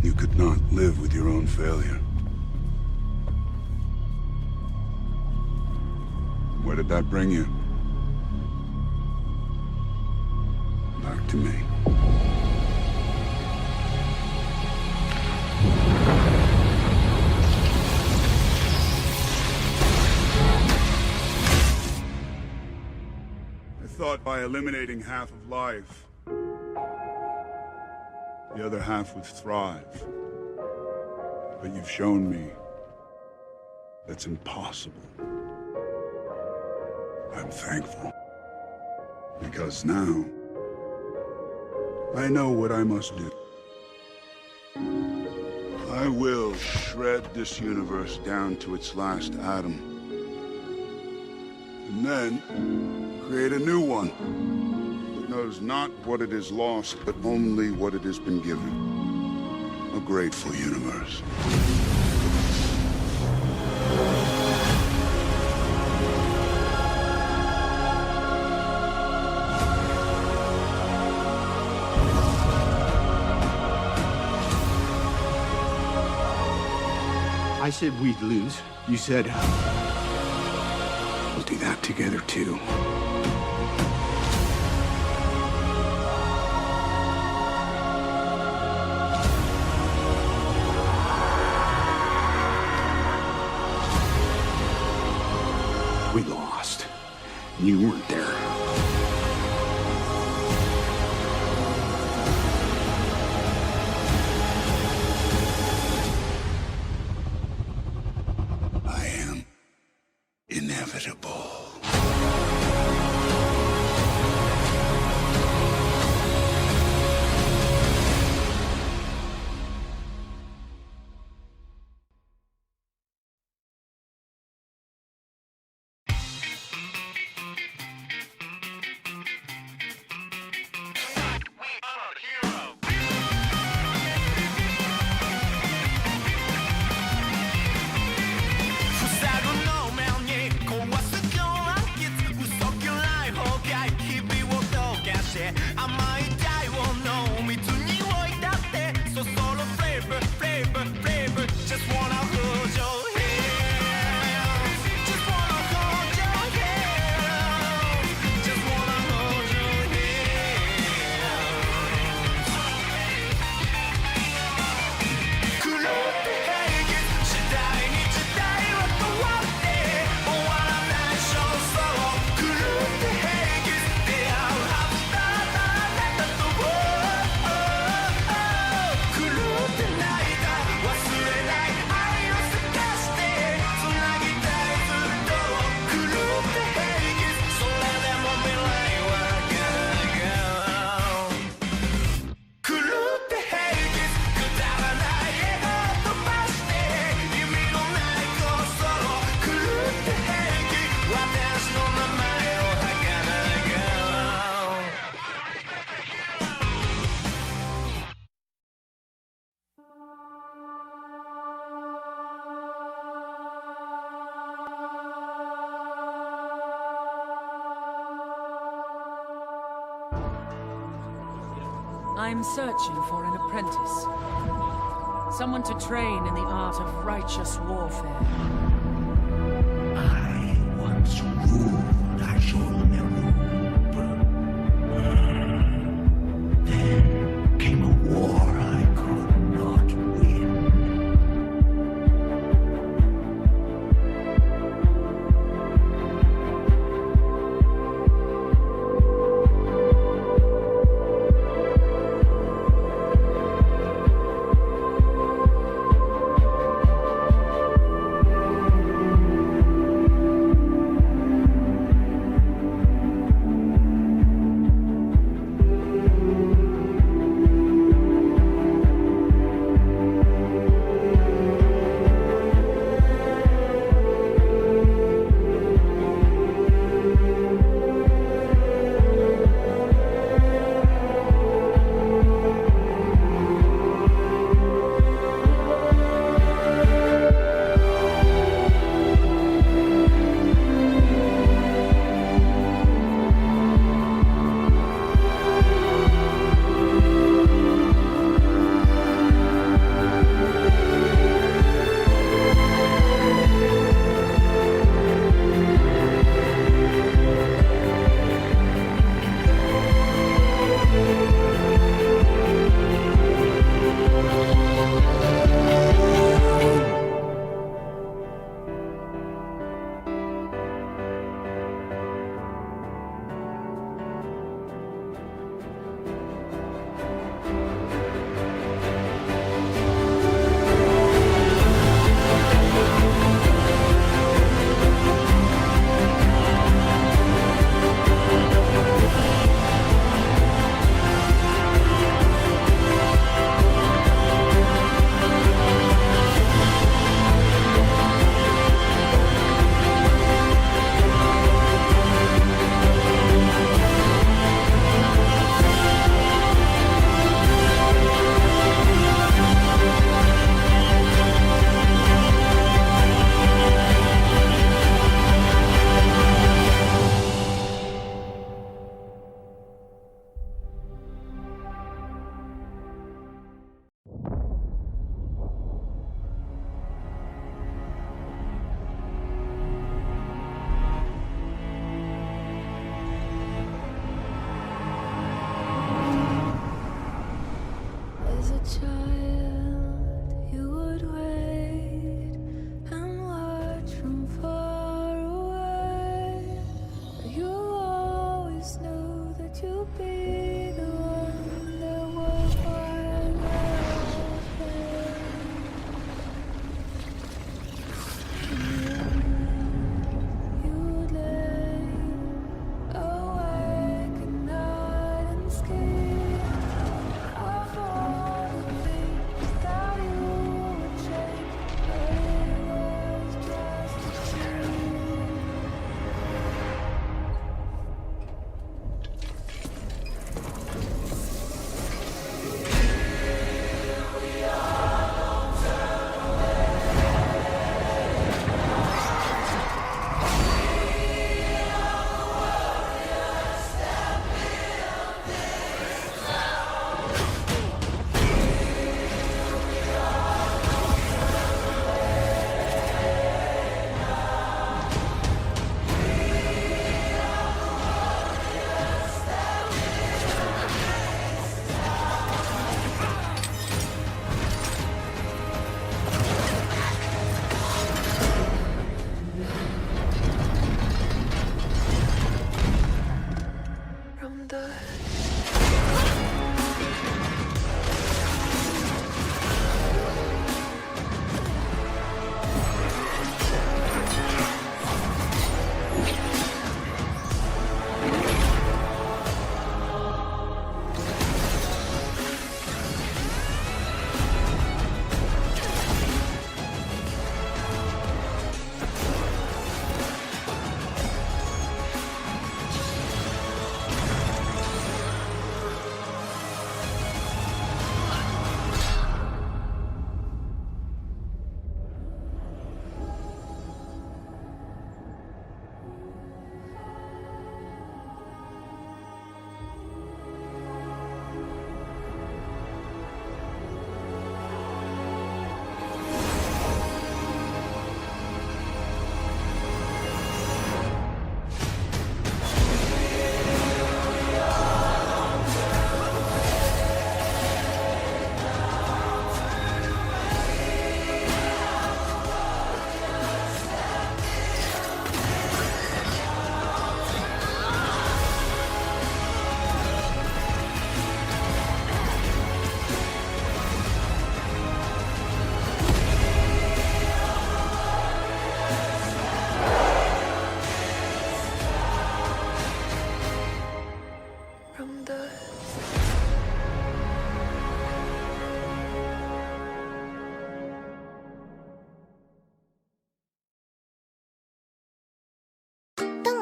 You could not live with your own failure. Where did that bring you? Back to me. I thought by eliminating half of life, the other half would thrive. But you've shown me that's impossible. I'm thankful. Because now, I know what I must do. I will shred this universe down to its last atom. And then, create a new one that knows not what it has lost, but only what it has been given. A grateful universe. I said we'd lose. You said... We'll do that together, too. We lost. You weren't there. I am inevitable. I'm searching for an apprentice. Someone to train in the art of righteous warfare. I once ruled Ashur-Meru. Then came a war I could not win.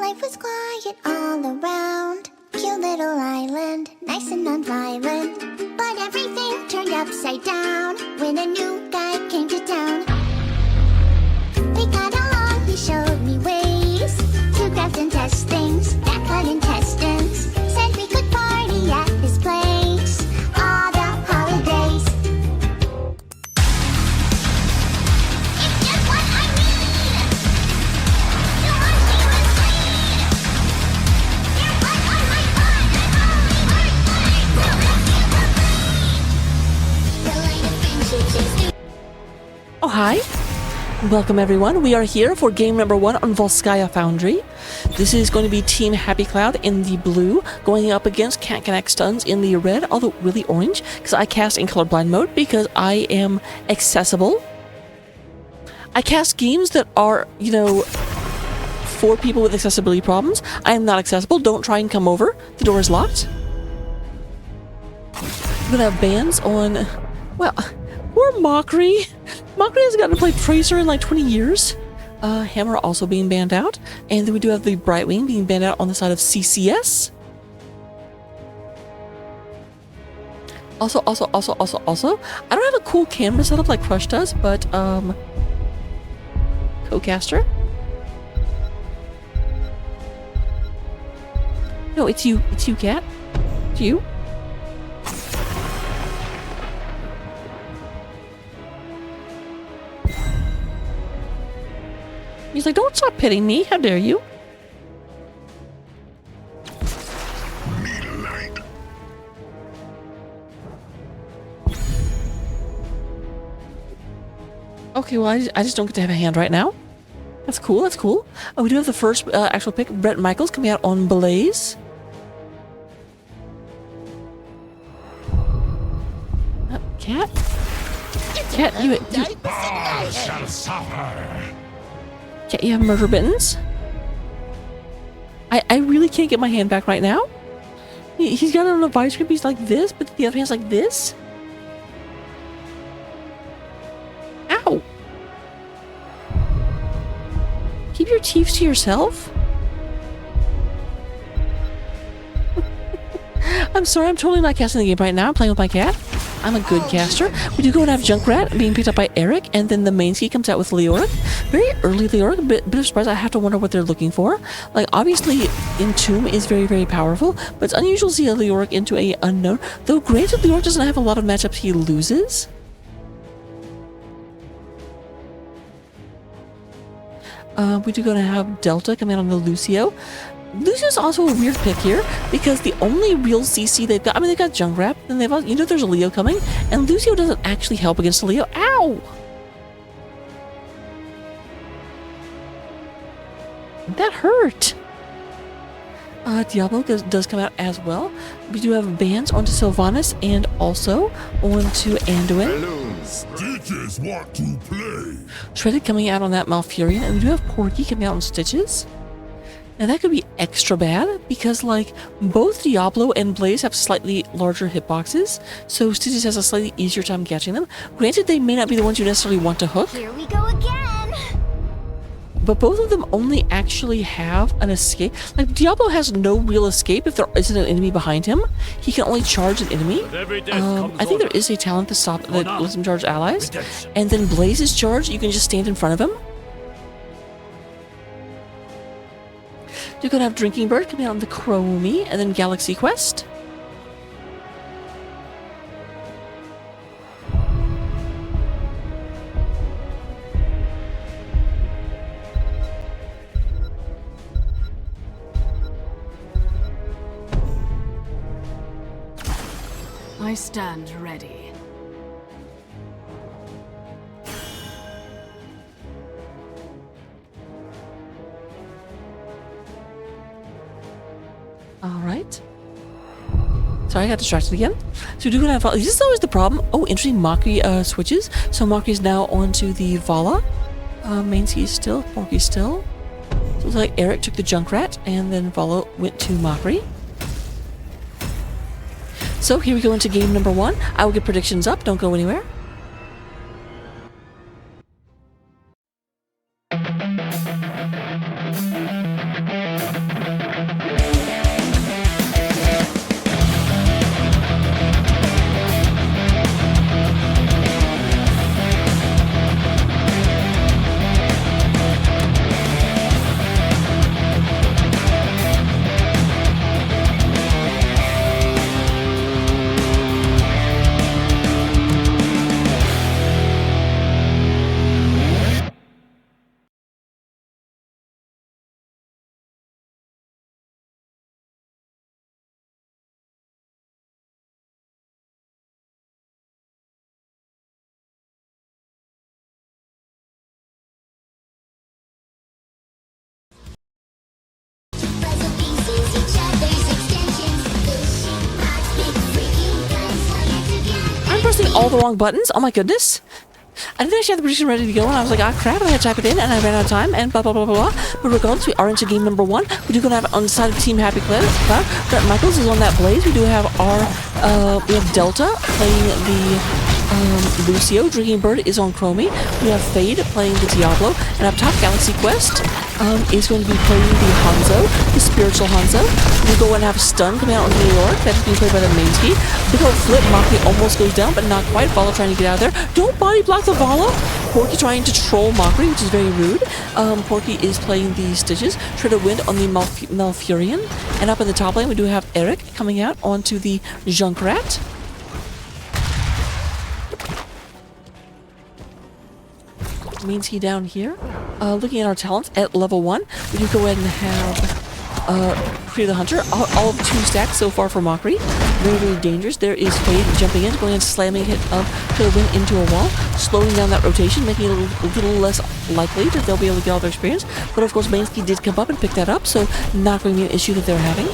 life was quiet all around. Cute little island, nice and non-violent. But everything turned upside down when a new guy came to town. We got along, he showed me ways to craft and test things that cut intestines. Said we could party at his place all the holidays. It's just what I need. You want me to bleed. You're what on my mind. I've only heard words. The light of friendship is new. Oh, hi. Welcome everyone. We are here for game number 1 on Volskaya Foundry. This is going to be Team Happy Cloud in the blue, going up against Can't Connect Stuns in the red, although really orange, because I cast in colorblind mode because I am accessible. I cast games that are, you know, for people with accessibility problems. I am not accessible. Don't try and come over. The door is locked. We're going to have bans on, well, poor Mockery. Mockery hasn't gotten to play Tracer in like 20 years. Hammer also being banned out. And then we do have the Brightwing being banned out on the side of CCS. Also, I don't have a cool camera setup like Crush does, but, Co-caster? No, it's you, Cat. It's you. He's like, don't stop pitying me. How dare you? Okay, well, I just don't get to have a hand right now. That's cool, that's cool. Oh, we do have the first actual pick. Bret Michaels coming out on Blaze. Cat? Cat, you Cat, you have murder mittens? I really can't get my hand back right now. He's got it on a vice grip, he's like this, but the other hand's like this. Ow! Keep your teeth to yourself? I'm sorry, I'm totally not casting the game right now. I'm playing with my cat. I'm a good caster. We do go and have Junkrat being picked up by Eric, and then the main ski comes out with Leoric. Very early Leoric, bit of surprise. I have to wonder what they're looking for. Like, obviously, Entomb is very, very powerful, but it's unusual to see a Leoric into a unknown. Though, granted, Leoric doesn't have a lot of matchups he loses. We do go to have Delta come in on the Lucio. Lucio's also a weird pick here because the only real CC they've got, I mean, they've got Junkrat, then they've got, you know, there's a Leo coming, and Lucio doesn't actually help against a Leo. Ow! That hurt. Diablo does come out as well. We do have bans onto Sylvanas and also onto Anduin. Stitches want to play. Shredded coming out on that Malfurion, and we do have Porky coming out on Stitches. Now that could be extra bad because, like, both Diablo and Blaze have slightly larger hitboxes, so Stitches has a slightly easier time catching them. Granted, they may not be the ones you necessarily want to hook. Here we go again. But both of them only actually have an escape. Like, Diablo has no real escape if there isn't an enemy behind him. He can only charge an enemy. I think there is a talent that lets him charge allies. And then Blaze's charge, you can just stand in front of him. You're gonna have Drinking Bird coming out on the Chromie, and then Galaxy Quest. I stand ready. Alright. Sorry, I got distracted again. So we do have... This is always the problem. Oh, interesting. Mockery switches. So Mockery is now onto the Vala. Mainsky is still. Porky still. So it looks like Eric took the Junkrat, and then Vala went to Mockery. So here we go into game number 1. I will get predictions up. Don't go anywhere. pressing all the wrong buttons. Oh my goodness. I didn't actually have the prediction ready to go, and I was like, ah, crap, I had to type it in, and I ran out of time, and blah, blah, blah, blah, blah. But regardless, we are into game number 1. We do gonna have on the side of Team Happy Cloud. Brett Michaels is on that Blaze. We do have we have Delta playing the Lucio. Drinking Bird is on Chromie. We have Fade playing the Diablo, and up top, Galaxy Quest is going to be playing the Hanzo, the spiritual Hanzo. We go and have Stun coming out on New York. That is being played by the main team. Big old flip. Mockery almost goes down, but not quite. Vala trying to get out of there. Don't body block the Vala. Porky trying to troll Mockery, which is very rude. Porky is playing the Stitches. Shredder Wind on the Malfurion. And up in the top lane, we do have Eric coming out onto the Junkrat. Means he down here. Looking at our talents at level 1, we do go ahead and have Creed the Hunter. All of 2 stacks so far for Mockery. Very, very dangerous. There is Fade jumping in, going and slamming hit to the win into a wall, slowing down that rotation, making it a little less likely that they'll be able to get all their experience. But of course, Mainsky did come up and pick that up, so not going to be an issue that they're having.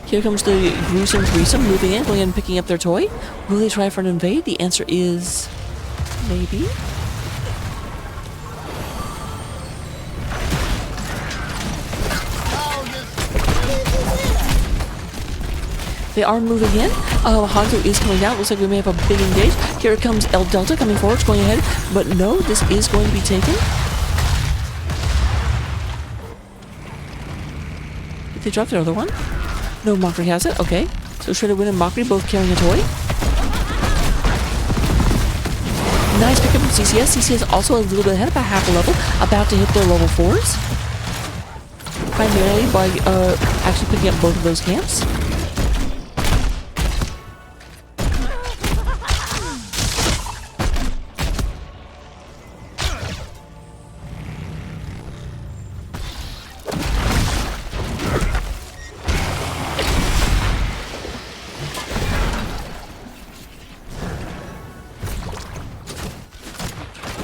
Here comes the gruesome threesome moving in, going in and picking up their toy. Will they try for an invade? The answer is maybe. They are moving in. Hanzo is coming down. Looks like we may have a big engage. Here comes El Delta coming forward, going ahead. But no, this is going to be taken. Did they drop the other one? No, Mockery has it. Okay. So Shredder Wind and Mockery both carrying a toy. Nice pickup from CCS. CCS also a little bit ahead, about half a level, about to hit their level 4s. Primarily by actually picking up both of those camps.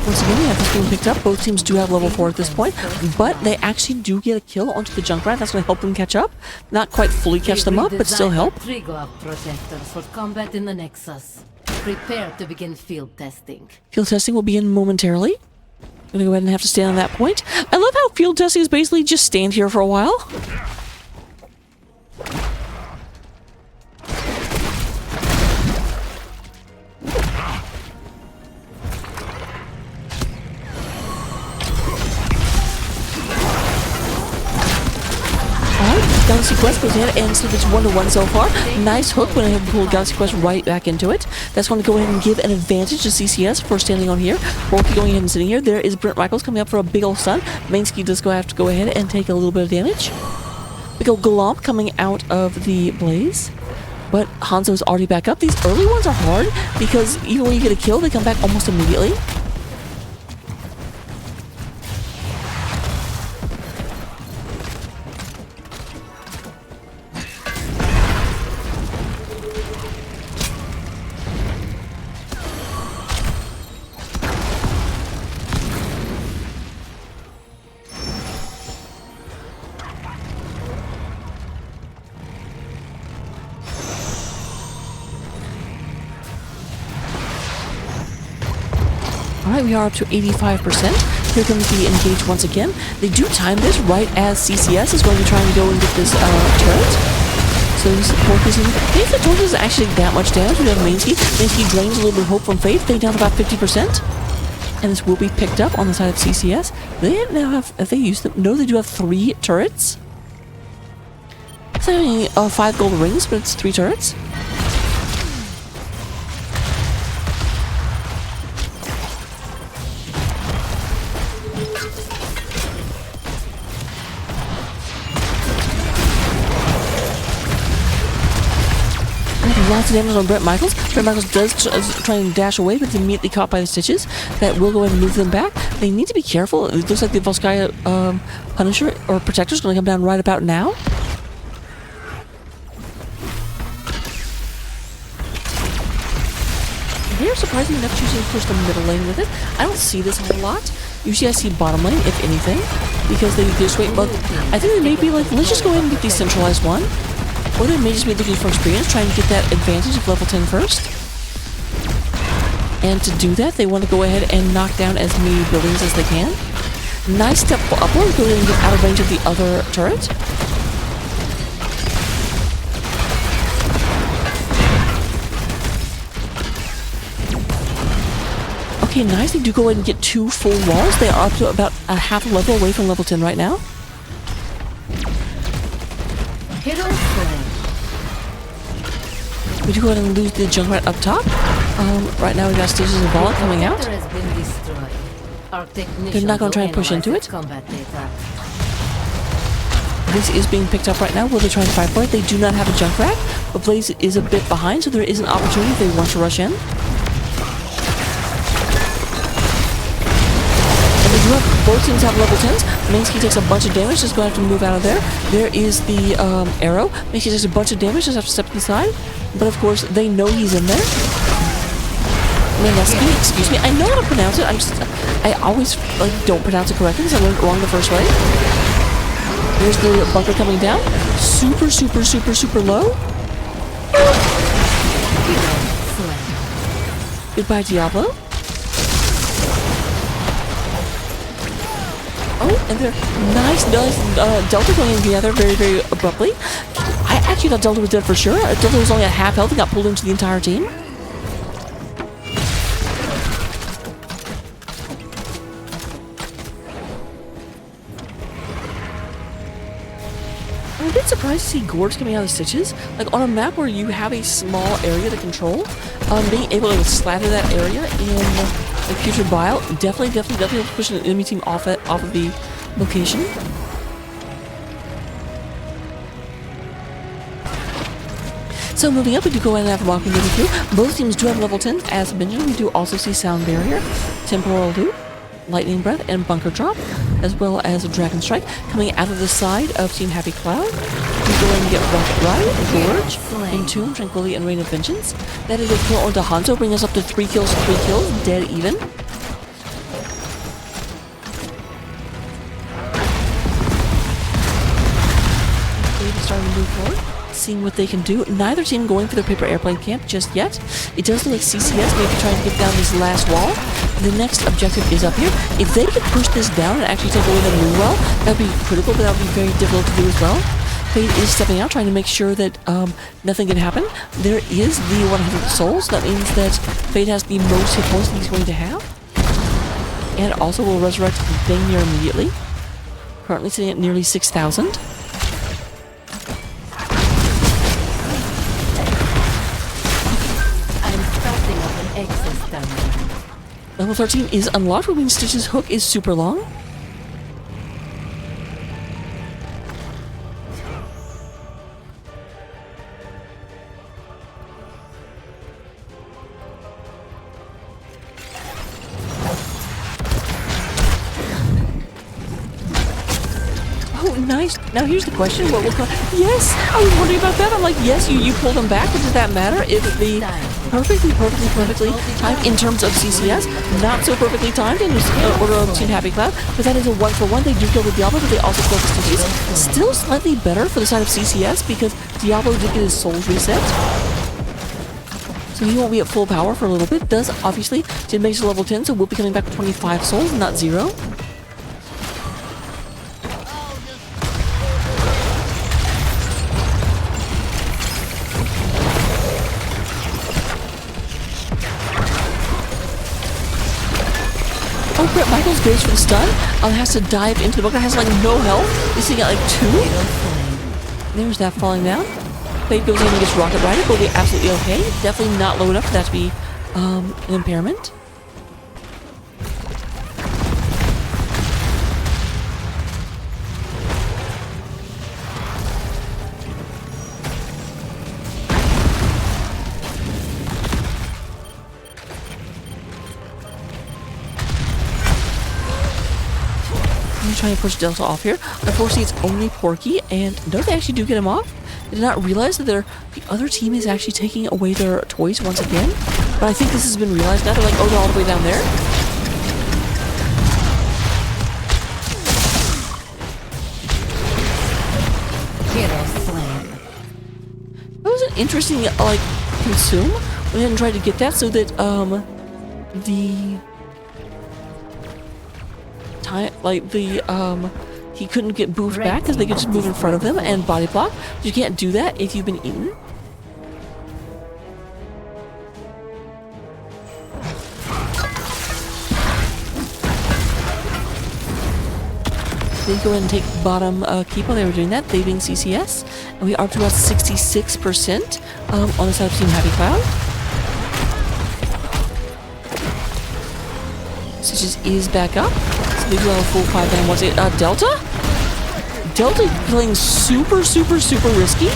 Once again, we have this being picked up. Both teams do have level 4 at this point, but they actually do get a kill onto the Junkrat. That's going to help them catch up. Not quite fully catch them up, but still help. Triglock protector for combat in the Nexus. Prepare to begin field testing. Field testing will begin momentarily. Gonna go ahead and have to stand on that point. I love how field testing is basically just stand here for a while. Galaxy Quest goes ahead and slip its 1-1 so far. Nice hook when I have pulled Galaxy Quest right back into it. That's going to go ahead and give an advantage to CCS for standing on here. Porky going ahead and sitting here. There is Brent Michaels coming up for a big old stun. Mainsky does have to go ahead and take a little bit of damage. Big old Galomp coming out of the Blaze. But Hanzo's already back up. These early ones are hard because even when you get a kill, they come back almost immediately. Alright, we are up to 85%. Here comes the engage once again. They do time this right as CCS is going to try and go and get this turret. So this Porky's in. If the torch is actually that much damage, we have Mainsky. Mainsky drains a little bit of hope from Fate. They down to about 50%. And this will be picked up on the side of CCS. They now have they used them? No, they do have 3 turrets. It's not only 5 gold rings, but it's 3 turrets. Lots of damage on Brent Michaels. Brent Michaels does try and dash away, but is immediately caught by the Stitches. That will go ahead and move them back. They need to be careful. It looks like the Volskaya Punisher or Protector is going to come down right about now. They're surprisingly enough choosing to push the middle lane with it. I don't see this a whole lot. Usually I see bottom lane, if anything, because they just wait. But I think they may be like, let's just go ahead and get the centralized one. Or they may just be looking for experience, trying to get that advantage of level 10 first. And to do that, they want to go ahead and knock down as many buildings as they can. Nice step upward, go ahead and get out of range of the other turret. Okay, nice. They do go ahead and get 2 full walls. They are up to about a half a level away from level 10 right now. Hero slain. We do go ahead and lose the Junkrat up top. Right now we got Stages of Volley coming out. Sector has been destroyed. Our technicians They're not gonna try and will push into analyze it. its combat data. This is being picked up right now. Will they try and fight for it? They do not have a Junkrat, but Blaze is a bit behind, so there is an opportunity if they want to rush in. And they do have, both teams have level 10s. Mainsky takes a bunch of damage, just going to have to move out of there. There is the arrow. Mainsky takes a bunch of damage, just have to step inside. But of course, they know he's in there. Mineski, excuse me. I know how to pronounce it. I always don't pronounce it correctly because I learned it wrong the first way. There's the bunker coming down. Super, super, super, super low. Goodbye, Diablo. Oh, and they're nice Delta going in together very, very abruptly. I actually thought Delta was dead for sure. Delta was only at half health and got pulled into the entire team. I'm a bit surprised to see Gorge coming out of Stitches. Like on a map where you have a small area to control, being able to slather that area in like Future Bile definitely push an enemy team off of the location. So moving up, we do go ahead and have Walking Moving through. Both teams do have level 10. As mentioned, we do also see Sound Barrier, Temporal Loop, Lightning Breath, and Bunker Drop, as well as a Dragon Strike coming out of the side of Team Happy Cloud. We go ahead and get Rocket Ride, Gorge, Entomb, Tranquility, and Rain of Vengeance. That is a kill onto Hanzo, bringing us up to 3 kills, dead even. They're starting to move forward, seeing what they can do. Neither team going for their paper airplane camp just yet. It does look like CCS may be trying to get down this last wall. The next objective is up here. If they could push this down and actually take away the moon well, that would be critical, but that would be very difficult to do as well. Fade is stepping out, trying to make sure that nothing can happen. There is the 100 souls. That means that Fade has the most hit points that he's going to have. And also will resurrect dang near immediately. Currently sitting at nearly 6,000. Level 13 is unlocked, which means Stitch's hook is super long. Oh, nice. Now here's the question, what will come? Yes, I was wondering about that. I'm like, yes, you pulled them back, but does that matter if the perfectly timed in terms of CCS, not so perfectly timed in order of Team Happy Cloud, but that is a 1-for-1. They do kill the Diablo, but they also kill the Stitches. Still slightly better for the side of CCS because Diablo did get his souls reset. So he won't be at full power for a little bit. Does obviously did make it to level 10, so we'll be coming back with 25 souls, not 0. Oh, Brett Michaels goes for the stun. Has to dive into the bunker. Has like no health. He's sitting at like 2. There's that falling down. Fade goes in and gets Rocket Rider. Will be absolutely okay. Definitely not low enough for that to be an impairment. Trying to push Delta off here. Unfortunately, it's only Porky, and no, they actually do get him off. They did not realize that the other team is actually taking away their toys once again. But I think this has been realized now. They're like, oh, they're all the way down there. Hero slain. That was an interesting, like, consume. We hadn't tried to get that so that, the time, like the he couldn't get moved back because they could just move in front of him and body block. You can't do that if you've been eaten. They go ahead and take bottom keep while they were doing that, they being CCS, and we are up to about 66% on the side of Team Happy Cloud. Stitches is back up, so they do have a full 5-man. What's it? Delta? Delta playing super risky.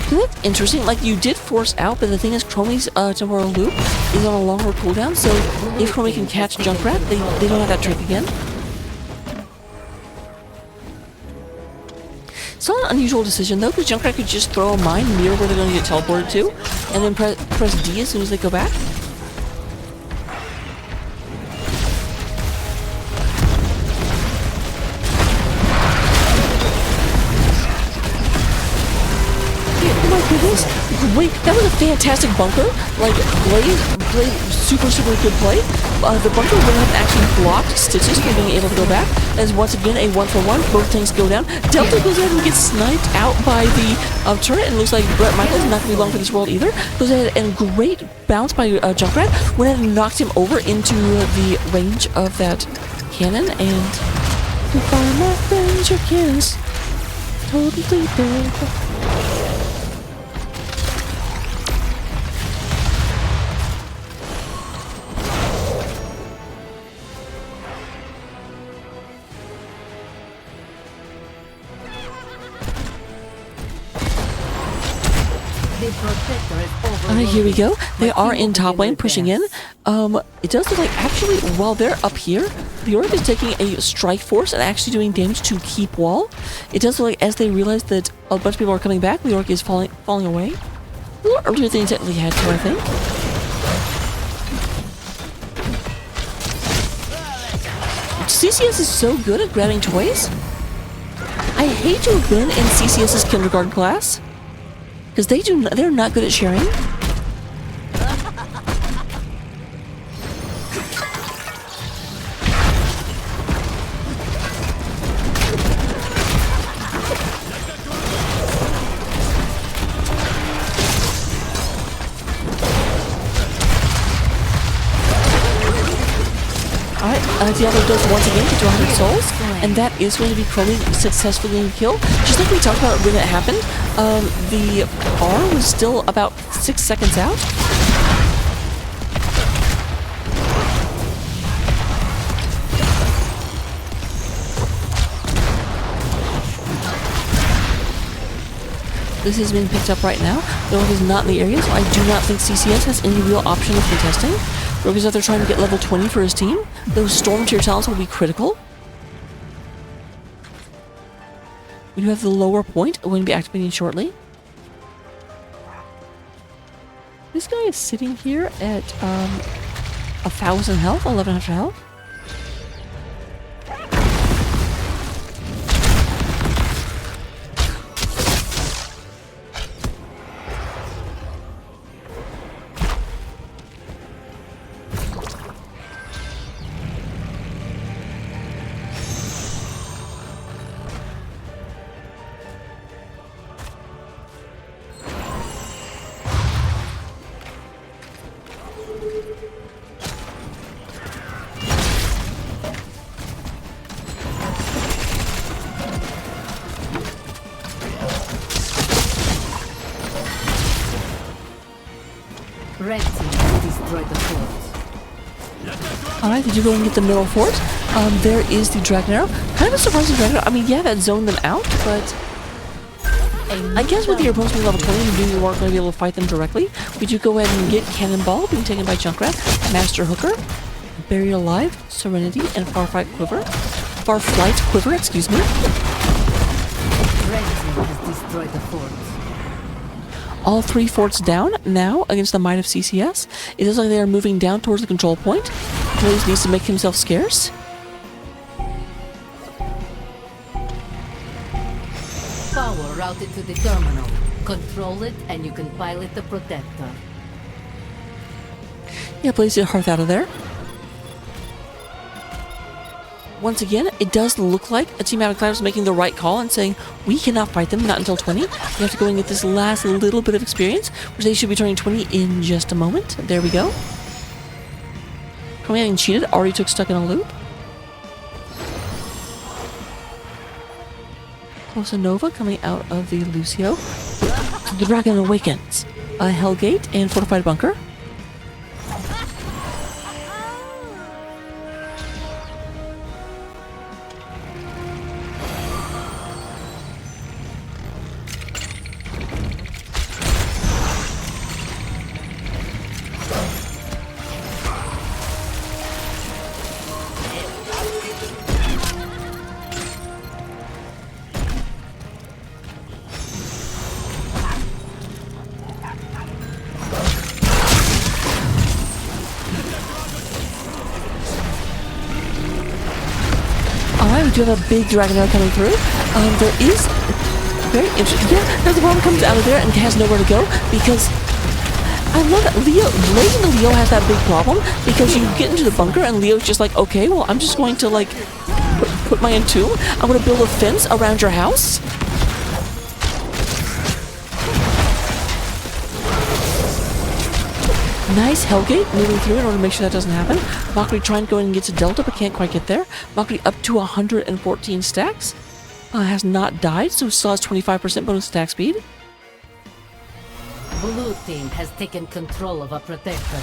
So that's interesting. Like, you did force out, but the thing is, Chromie's temporal loop is on a longer cooldown, so if Chromie can catch Junkrat, they don't have that trick again. It's not an unusual decision, though, because Junkrat could just throw a mine near where they're going to get teleported to, and then press D as soon as they go back. Oh my goodness! Wait, that was a fantastic bunker. Like, Blaze, super good play. The bunker went ahead and actually blocked Stitches from being able to go back. As once again, a 1-for-1. Both tanks go down. Delta goes ahead and gets sniped out by the turret, and it looks like Brett Michaels is not going to be long for this world either. Goes ahead and great bounce by Junkrat. Went ahead and knocked him over into the range of that cannon, and goodbye, my friends, your cannon's totally dead. Here we go. They are in top lane, pushing in. It does look like, actually, while they're up here, the Orc is taking a strike force and actually doing damage to keep wall. It does look like, as they realize that a bunch of people are coming back, the Orc is falling away. A little earlier than he technically had to, I think. CCS is so good at grabbing toys. I hate to have been in CCS's kindergarten class, because they're not good at sharing. Diablo does once again get to 100 souls, and that is going to be Chromie successfully getting killed. Just like we talked about when it happened, the R was still about 6 seconds out. This is being picked up right now. The Rogue is not in the area, so I do not think CCS has any real option of contesting. Rogue is out there trying to get level 20 for his team. Those Storm tier talents will be critical. We do have the lower point. We're going to be activating shortly. This guy is sitting here at 1,000 health, 1,100 health. Red team has destroyed the fort. Alright, did you go and get the middle fort? There is the Dragon Arrow. Kind of a surprising Dragon Arrow. I mean, yeah, that zoned them out, but I guess with your opponents being level 20, you knew you weren't going to be able to fight them directly. We do go ahead and get Cannonball, being taken by Junkrat, Master Hooker, Buried Alive, Serenity, and Farflight Quiver, excuse me. Red team has destroyed the fort. All 3 forts down now against the might of CCS. It looks like they are moving down towards the control point. Blaze needs to make himself scarce. power routed to the terminal. Control it and you can pilot the Protector. Yeah, please get Hearth out of there. Once again, it does look like a Team Happy Cloud is making the right call and saying, we cannot fight them, not until 20. We have to go and get this last little bit of experience, which they should be turning 20 in just a moment. There we go. Coming out and cheated, already took stuck in a loop. Closa Nova coming out of the Lucio. The Dragon Awakens. A Hellgate and Fortified Bunker. We do have a big Dragonair coming through. There is very interesting. Yeah, there's one comes out of there and has nowhere to go because I love that Leo. Legend of Leo has that big problem because you get into the bunker and Leo's just like, okay, well, I'm just going to like put my entomb. I'm going to build a fence around your house. Nice Hellgate moving through in order to make sure that doesn't happen. Mockery trying to go in and get to Delta, but can't quite get there. Mockery up to 114 stacks. Has not died, so still has 25% bonus attack speed. Blue team has taken control of a Protector.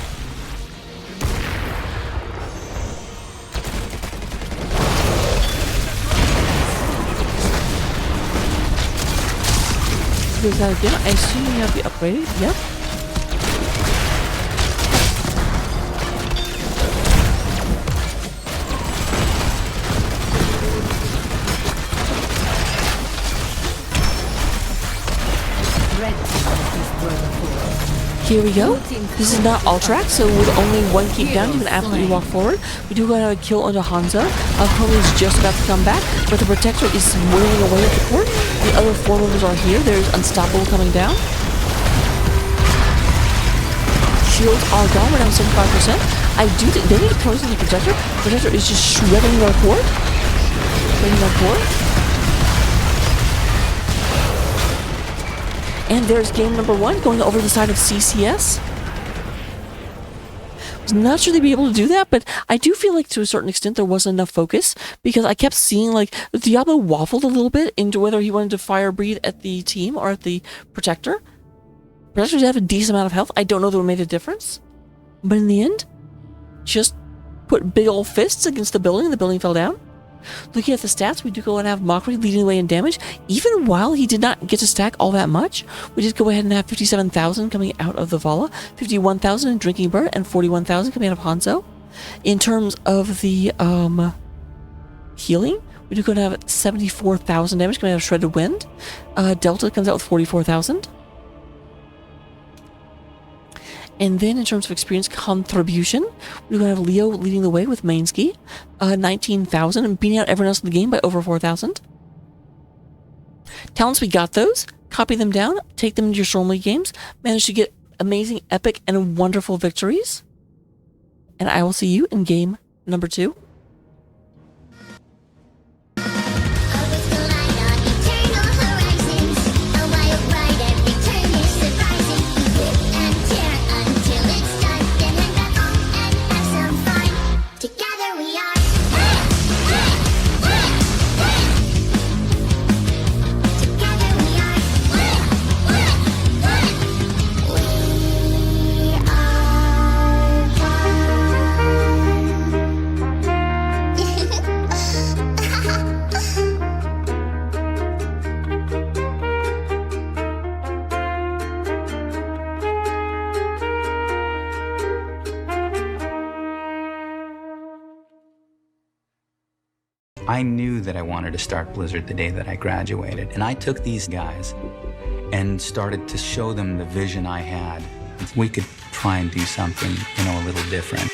Here's that again. I assume you have the upgraded. Yep. Here we go. This is not Ultrax, so with only one keep down, you can absolutely walk forward. We do go ahead and kill onto Hanzo. Chrono is just about to come back, but the Protector is wailing away at the port. The other 4 members are here. There's Unstoppable coming down. Shields are gone. We're down 75%. I do think they need to close in the Protector. Protector is just shredding their port. Shredding their port. And there's game number 1 going over the side of CCS. I was not sure they'd be able to do that, but I do feel like to a certain extent there wasn't enough focus because I kept seeing like Diablo waffled a little bit into whether he wanted to fire breathe at the team or at the Protector. Protector did have a decent amount of health. I don't know that it made a difference. But in the end, just put big old fists against the building and the building fell down. Looking at the stats, we do go and have Mockery leading the way in damage. Even while he did not get to stack all that much, we did go ahead and have 57,000 coming out of the Vala, 51,000 in Drinking Bird, and 41,000 coming out of Hanzo. In terms of the healing, we do go and have 74,000 damage coming out of Shredded Wind. Delta comes out with 44,000. And then in terms of experience contribution, we're going to have Leo leading the way with Mainski, 19,000, and beating out everyone else in the game by over 4,000. Talents, we got those. Copy them down, take them into your Storm League games, manage to get amazing, epic, and wonderful victories. And I will see you in game number 2. I knew that I wanted to start Blizzard the day that I graduated, and I took these guys and started to show them the vision I had. We could try and do something, a little different.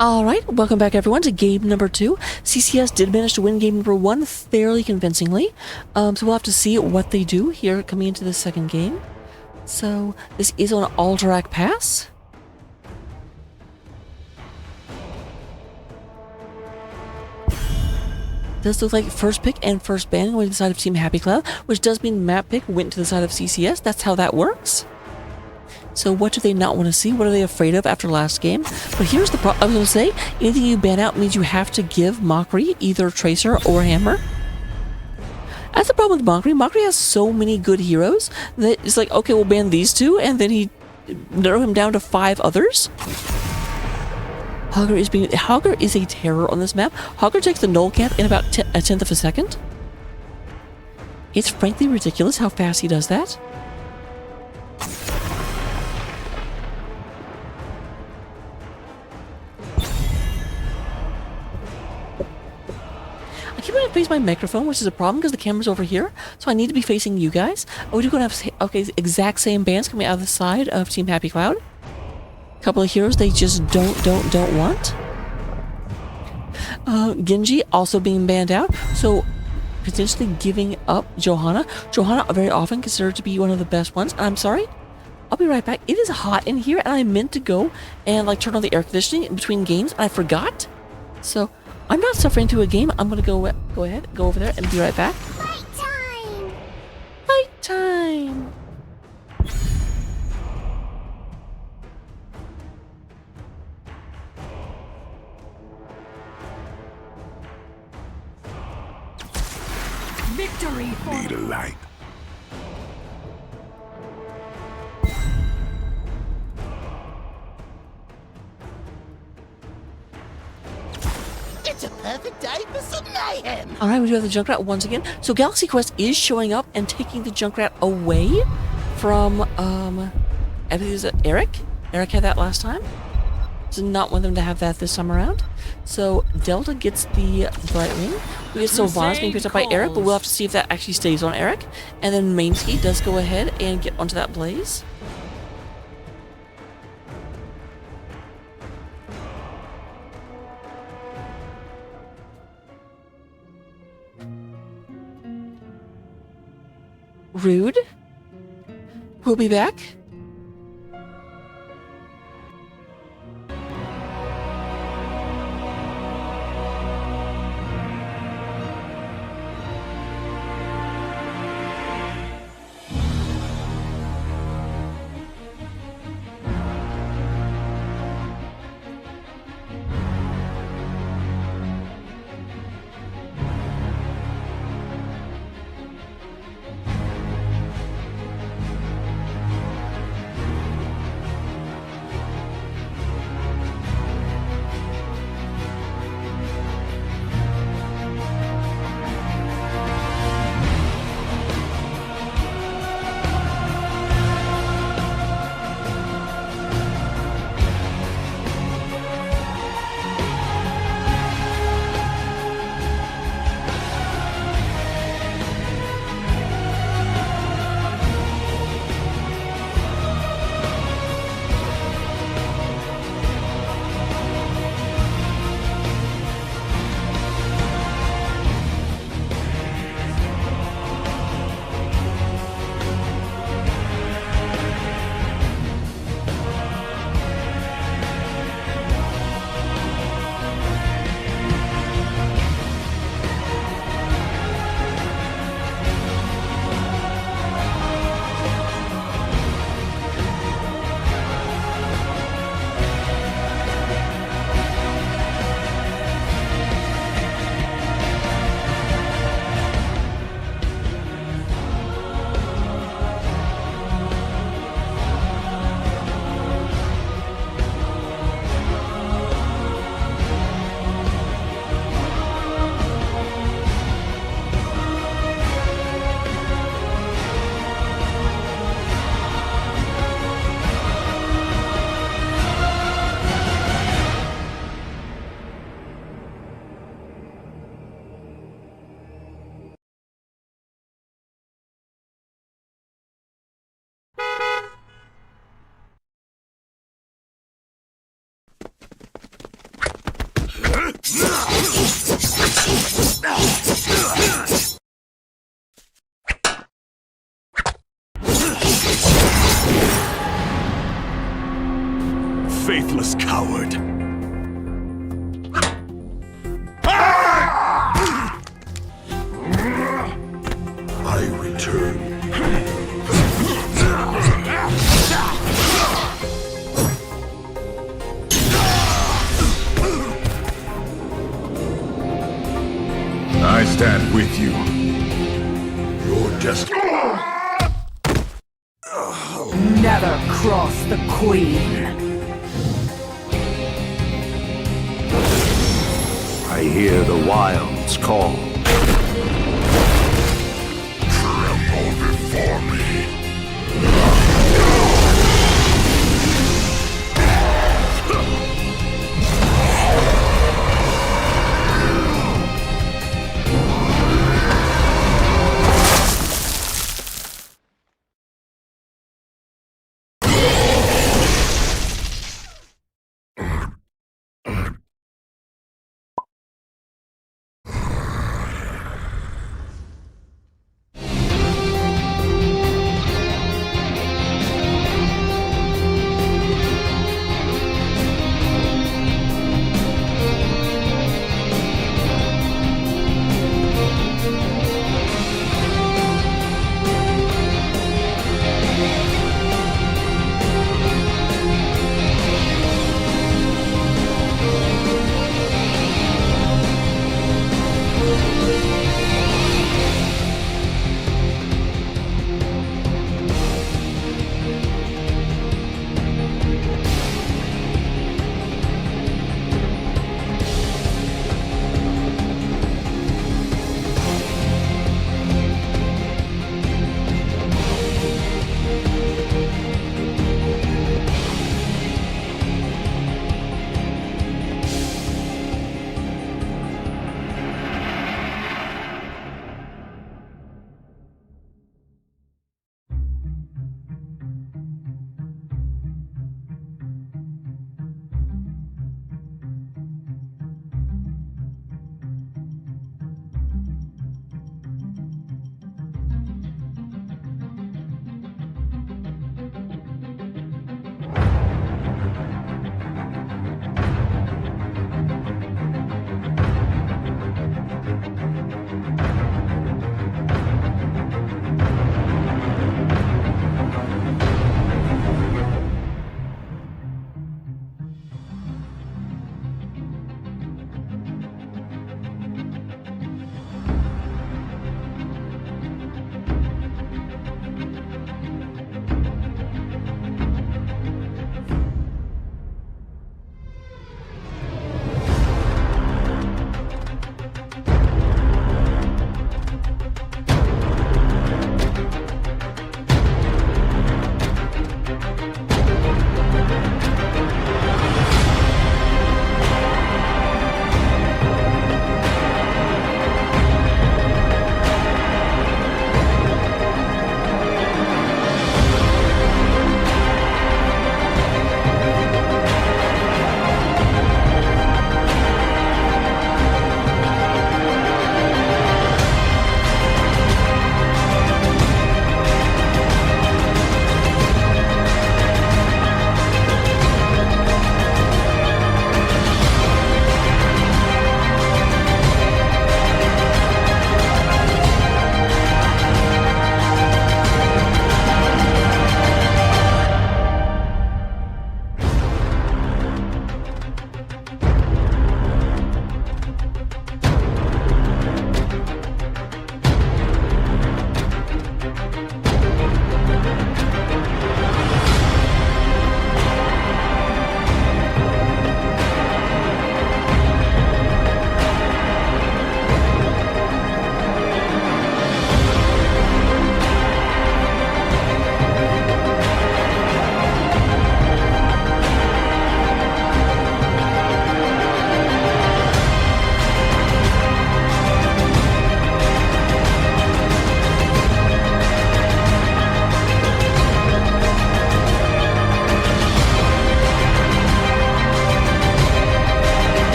Alright, welcome back everyone to game number 2. CCS did manage to win game number 1 fairly convincingly. So we'll have to see what they do here coming into the second game. So this is on Alterac Pass. Does look like first pick and first ban going to the side of Team Happy Cloud, which does mean map pick went to the side of CCS. That's how that works. So what do they not want to see? What are they afraid of after last game? But here's the problem. I was going to say, anything you ban out means you have to give Mockery either Tracer or Hammer. That's the problem with Mockery. Mockery has so many good heroes that it's like, okay, we'll ban these two, and then he narrow him down to 5 others. Hogger is a terror on this map. Hogger takes the null cap in about a tenth of a second. It's frankly ridiculous how fast he does that. I keep trying to face my microphone, which is a problem because the camera's over here, so I need to be facing you guys. Oh, we're going to have the exact same bands coming out of the side of Team Happy Cloud. Couple of heroes they just don't want. Genji also being banned out, so potentially giving up Johanna. Johanna very often considered to be one of the best ones. I'm sorry, I'll be right back. It is hot in here, and I meant to go and like turn on the air conditioning in between games, and I forgot. So I'm not suffering through a game. I'm gonna go ahead, go over there, and be right back. Fight time! Fight time! Victory for Need a light. It's a perfect day for some mayhem. Alright, we do have the Junkrat once again. So Galaxy Quest is showing up and taking the Junkrat away from, I think it was Eric. Eric had that last time. Did not want them to have that this time around. So Delta gets the Brightwing. We get Sylvanas being picked up by Eric, but we'll have to see if that actually stays on Eric. And then Mainsky does go ahead and get onto that Blaze. Rude. We'll be back. Faithless coward. I return. I stand with you. Your destiny. Never cross the Queen. I hear the wilds call. Tremble before me.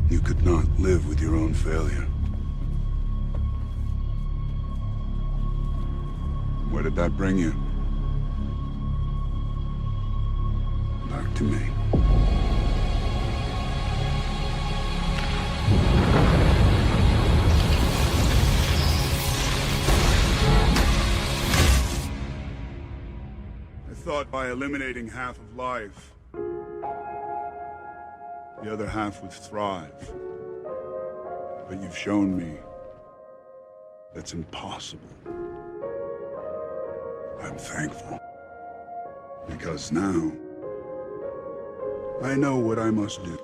You could not live with your own failure. Where did that bring you? Back to me. I thought by eliminating half of life, the other half would thrive. But you've shown me that's impossible. I'm thankful. Because now, I know what I must do.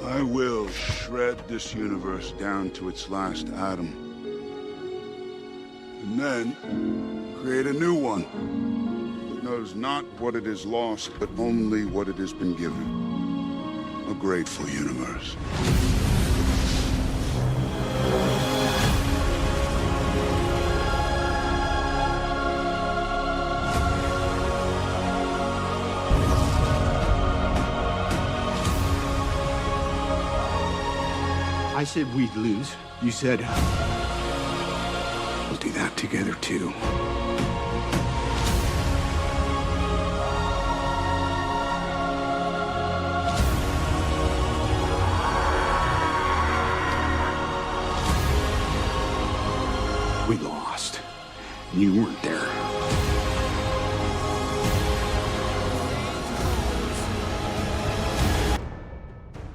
I will shred this universe down to its last atom. And then, create a new one that knows not what it is lost, but only what it has been given. A grateful universe. I said we'd lose. You said we'll do that together too. We lost. And you weren't there.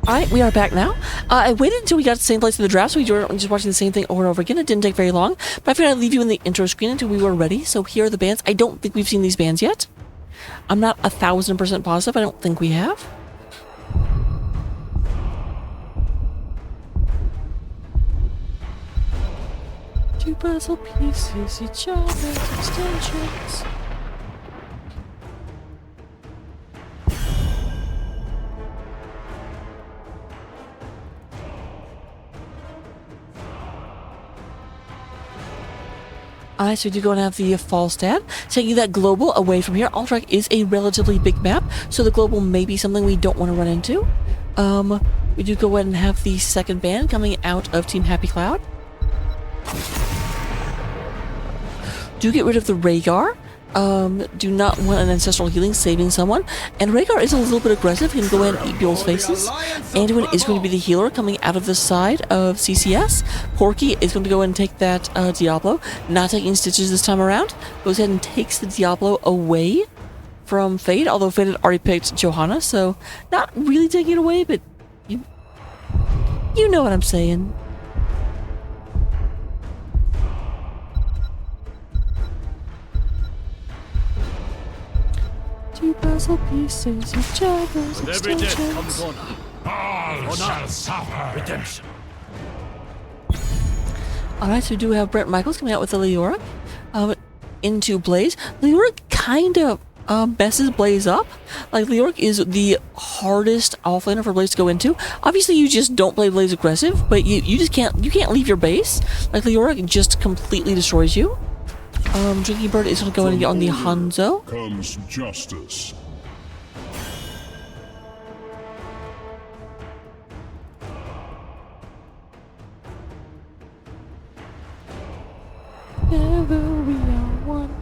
Alright, we are back now. I waited until we got to the same place in the draft, so we were just watching the same thing over and over again. It didn't take very long, but I figured I'd leave you in the intro screen until we were ready. So here are the bands. I don't think we've seen these bands yet. I'm not 1000% positive. I don't think we have. Two puzzle pieces, each other's extensions. Alright, so we do go and have the Falstad, taking that global away from here. Alterac is a relatively big map, so the global may be something we don't want to run into. We do go ahead and have the second band coming out of Team Happy Cloud. Do get rid of the Rhaegar. Do not want an ancestral healing saving someone. And Rhaegar is a little bit aggressive. He can go ahead and eat people's faces. Anduin is going to be the healer coming out of the side of CCS. Porky is going to go ahead and take that Diablo. Not taking Stitches this time around. Goes ahead and takes the Diablo away from Fade. Although Fade had already picked Johanna, so not really taking it away, but you know what I'm saying. Two puzzle pieces, each other's extensions. All shall suffer redemption. Alright, so we do have Brent Michaels coming out with the Leoric into Blaze. Leoric kind of messes Blaze up. Like, Leoric is the hardest offlaner for Blaze to go into. Obviously, you just don't play Blaze aggressive, but you just can't leave your base. Like, Leoric just completely destroys you. Drinking Bird is going to go in and get on the Hanzo. Comes justice. Never we are one.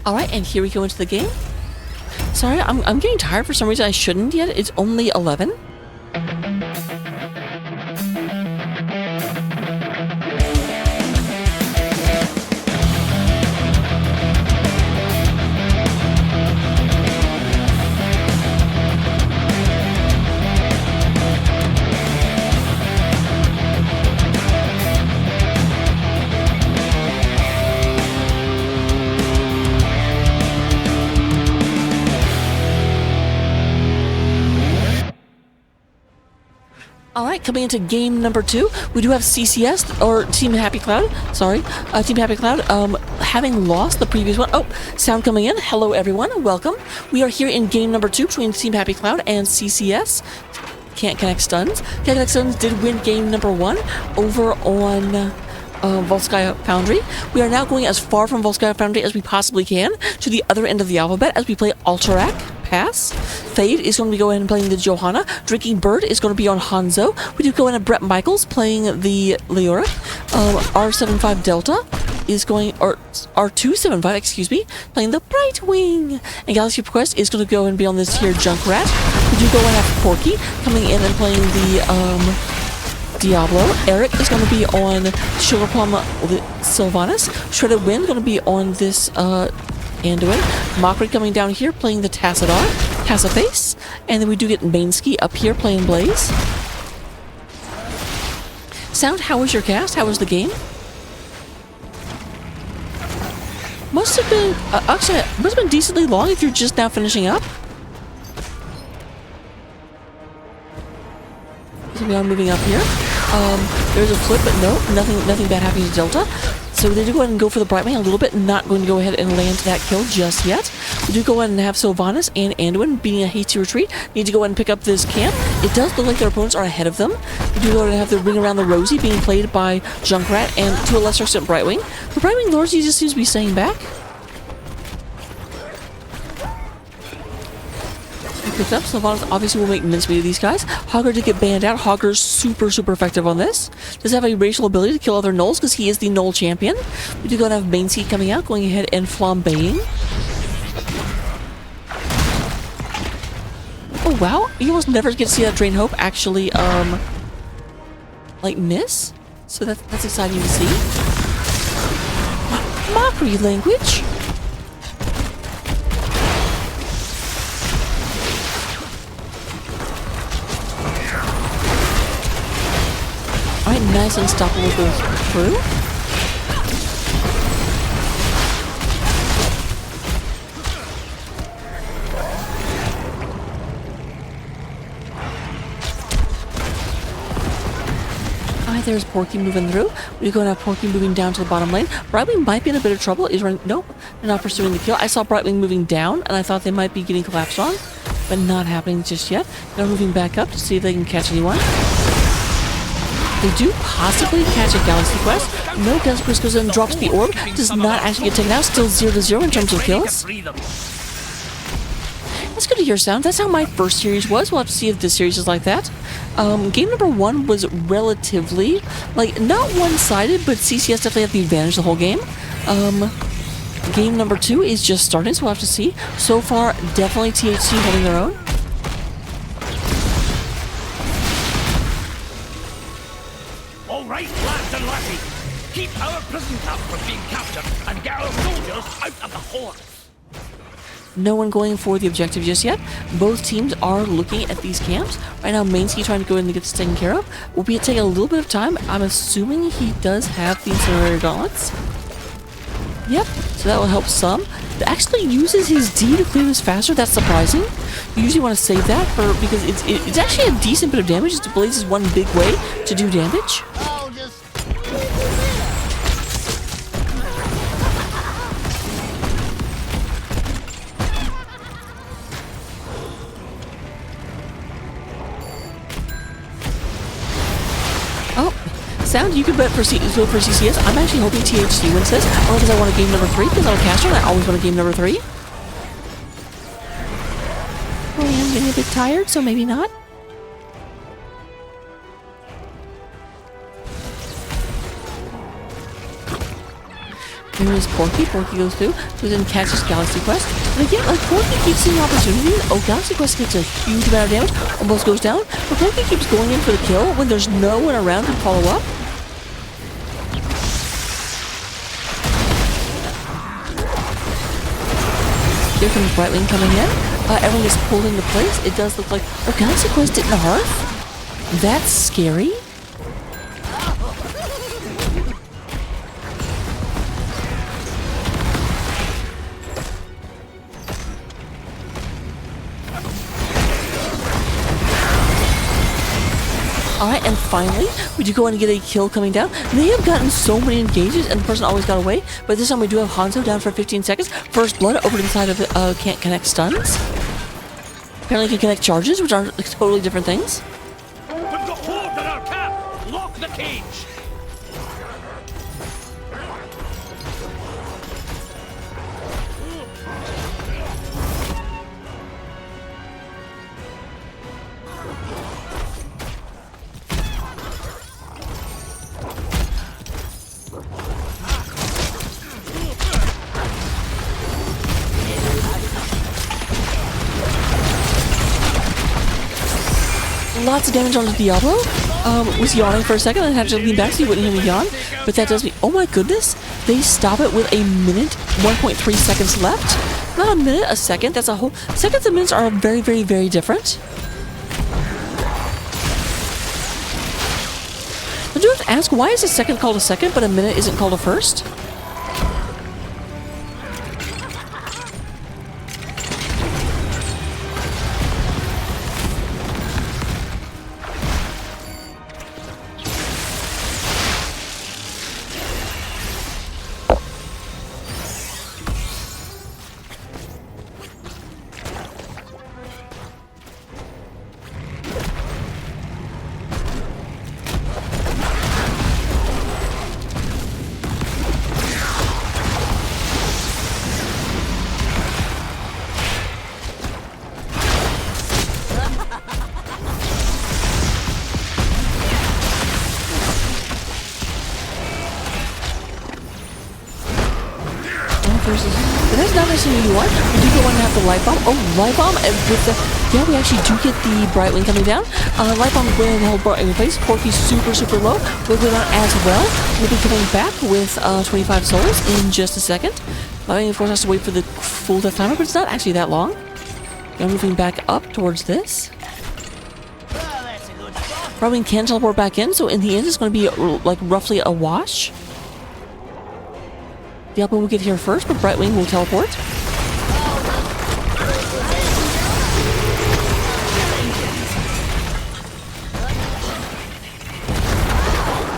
Alright, and here we go into the game. Sorry, I'm getting tired for some reason. I shouldn't yet. It's only 11. Alright, coming into game number 2, we do have CCS, or Team Happy Cloud, sorry, Team Happy Cloud, having lost the previous one. Oh, sound coming in. Hello everyone, welcome. We are here in game number 2 between Team Happy Cloud and CCS. Can't Connect Stuns. Can't Connect Stuns did win game number 1 over on Volskaya Foundry. We are now going as far from Volskaya Foundry as we possibly can to the other end of the alphabet as we play Alterac Pass. Fade is going to be going and playing the Johanna. Drinking Bird is going to be on Hanzo. We do go in at Brett Michaels playing the Leora. R75 Delta is going, or R275, excuse me, playing the Brightwing. And Galaxy Quest is going to go and be on this here Junkrat. We do go and have Porky coming in and playing the Diablo. Eric is going to be on Sugar Plum Sylvanas. Shredded Wind going to be on this Anduin. Mockery coming down here playing the Tassadar, Tassaface. And then we do get Mainsky up here playing Blaze. Sound, how was your cast? How was the game? Must have been, actually, must have been decently long if you're just now finishing up. So we are moving up here. There's a flip, but no, nothing bad happening to Delta. So they do go ahead and go for the Brightwing a little bit, not going to go ahead and land that kill just yet. We do go ahead and have Sylvanas and Anduin beating a hasty retreat. Need to go ahead and pick up this camp. It does look like their opponents are ahead of them. We do go ahead and have the Ring Around the Rosie being played by Junkrat and to a lesser extent Brightwing. The Brightwing largely just seems to be staying back. Picked up. Sylvanas obviously will make mincemeat of these guys. Hogger did get banned out. Hogger's super effective on this. Does have a racial ability to kill other Gnolls because he is the Gnoll champion. We do go and have Mainsky coming out, going ahead and flambeing. Oh wow, you almost never get to see that Drain Hope actually like miss. So that's exciting to see. Mockery language. Alright, nice unstoppable goes through. Alright, there's Porky moving through. We're going to have Porky moving down to the bottom lane. Brightwing might be in a bit of trouble. Is running. Nope, they're not pursuing the kill. I saw Brightwing moving down, and I thought they might be getting collapsed on, but not happening just yet. They're moving back up to see if they can catch anyone. They do possibly catch a Galaxy Quest. No, Galaxy Quest goes in and drops the orb. Does not actually get taken out. Still 0-0 in terms of kills. That's good to hear, Sound. That's how my first series was. We'll have to see if this series is like that. Game number 1 was relatively, like, not one-sided, but CCS definitely had the advantage the whole game. Game number 2 is just starting, so we'll have to see. So far, definitely THC holding their own. All right, lads and lassies, keep our prison camp from being captured and get our soldiers out of the horse. No one going for the objective just yet. Both teams are looking at these camps. Right now, Mainsky trying to go in and get this taken care of. Will be taking a little bit of time. I'm assuming he does have the Incinerator Gauntlets. Yep, so that will help some. It actually uses his D to clear this faster. That's surprising. You usually want to save that for because it's actually a decent bit of damage. It's Blaze is one big way to do damage. Oh, Sound, you could bet for go for CCS. I'm actually hoping THC wins this. Only because I want a game number 3, because I'm a caster and I always want a game number 3. Oh, I'm getting a bit tired, so maybe not. Here is Porky. Porky goes through. Goes in and catches Galaxy Quest. And again, like, Porky keeps seeing opportunities. Oh, Galaxy Quest gets a huge amount of damage. Almost goes down. But Porky keeps going in for the kill when there's no one around to follow up. Here comes Brightwing coming in. Everyone is pulled into place. It does look like... Oh, Galaxy Quest didn't hearth? That's scary. Alright, and finally, we do go in and get a kill coming down. They have gotten so many engages, and the person always got away, but this time we do have Hanzo down for 15 seconds. First blood over to the side of Can't Connect Stuns. Apparently can connect charges, which are totally different things. under our cap! Lock the cage! Lots of damage on Diablo. Was yawning for a second and had to lean back so you wouldn't hear me yawn. But that does me. Oh my goodness. They stop it with a minute, 1.3 seconds left. Not a minute, a second. That's a whole. Seconds and minutes are very, very, very different. I do have to ask, why is a second called a second, but a minute isn't called a first? But that's not necessarily what you want. We do go on to have the Light Bomb. Oh, Light Bomb with the... Yeah, we actually do get the Brightwing coming down. Light Bomb is going to hold Brightwing in place. Porky's super, super low. We'll go down as well. We'll be coming back with 25 souls in just a second. Lightwing, of course, has to wait for the full death timer, but it's not actually that long. Now moving back up towards this. Brightwing can teleport back in, so in the end, it's going to be like roughly a wash. Diablo will get here first, but Brightwing will teleport.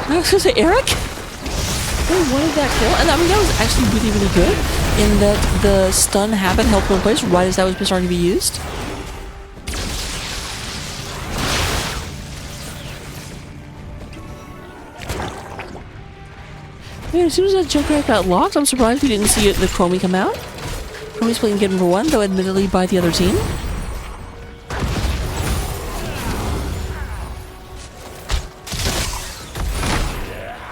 I was going to say, Eric? They wanted that kill, and I mean, that was actually really, really good in that the stun happened, held in place right as that was starting to be used. Man, as soon as that Junkrat got locked, I'm surprised we didn't see the Chromie come out. Chromie's playing game number 1, though admittedly by the other team.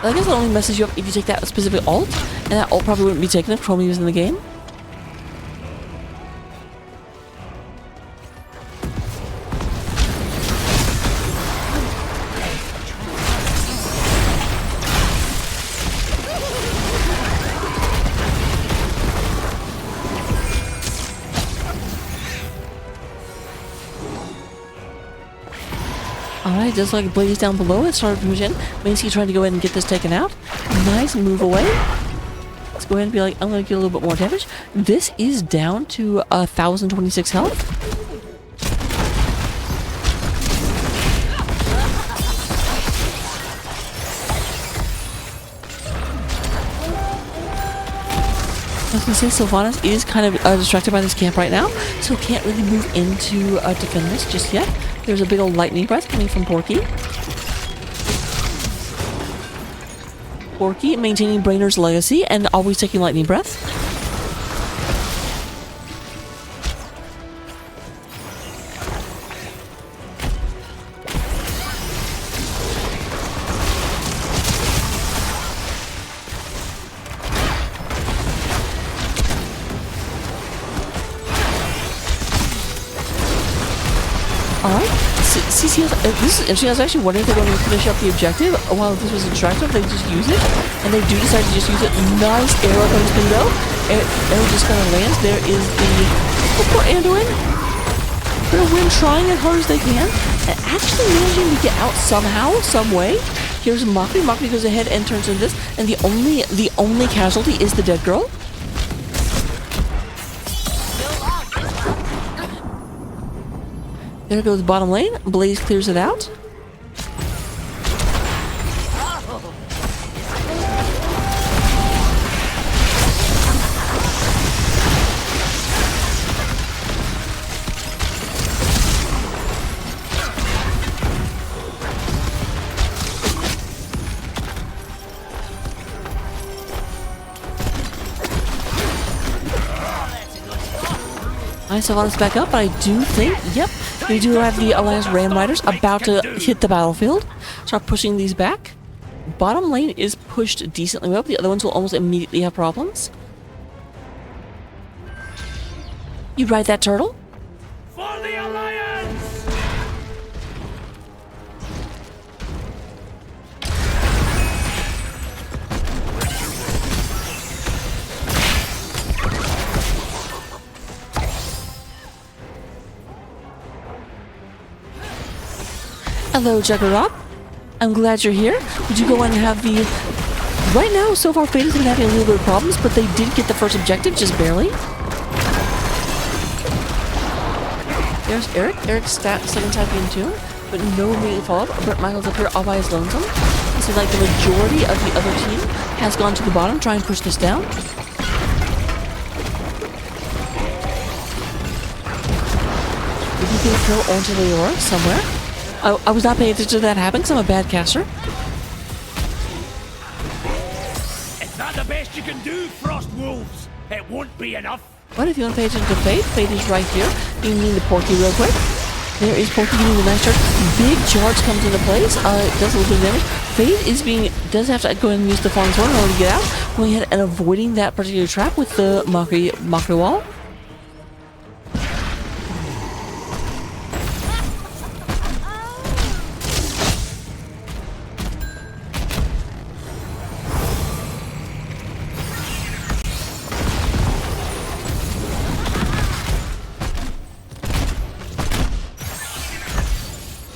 I guess that only messes you up if you take that specific ult, and that ult probably wouldn't be taken if Chromie was in the game. Alright, just like Blaze down below, it started to push in. Mainsky trying to go ahead and get this taken out. Nice move away. Let's go ahead and be like, I'm going to get a little bit more damage. This is down to 1,026 health. I was going to say, Sylvanas is kind of distracted by this camp right now, so can't really move into defend this just yet. There's a big old lightning breath coming from Porky. Porky maintaining Brainer's legacy and always taking lightning breath. Alright, CCS, this is interesting. I was actually wondering if they're going to finish up the objective while this was distracted, if they just use it. And they do decide to just use it. Nice arrow comes Bingo. Arrow just kind of lands. There is the... Oh, poor Anduin. They're going to win trying as hard as they can. And actually managing to get out somehow, some way. Here's Machni. Machni goes ahead and turns into this. And the only casualty is the dead girl. There goes bottom lane. Blaze clears it out. Alright, Sylvanas back up, but I do think, yep, we do have the Alliance Ram Riders about to hit the battlefield. Start pushing these back. Bottom lane is pushed decently well, but the other ones will almost immediately have problems. You ride that turtle? For the Alliance! Hello, Juggernaut. I'm glad you're here. Would you go and have the... Right now, so far, Fate has been having a little bit of problems, but they did get the first objective, just barely. There's Eric. Eric's second typing in tune, but no immediate follow-up. Bret Michaels up here all by his lonesome. This is like the majority of the other team has gone to the bottom, try and push this down. Did you get a kill onto Leora somewhere? I was not paying attention to that happen because I'm a bad caster. Is that the best you can do, Frost Wolves? It won't be enough. But if you want to pay attention to Fate, Fate is right here. You can need the Porky real quick. There is Porky getting the nice charge. Big charge comes into place. It does a little bit of damage. Fate is does have to go ahead and use the Falling Sword in order to get out. Going ahead and avoiding that particular trap with the Mockery Wall.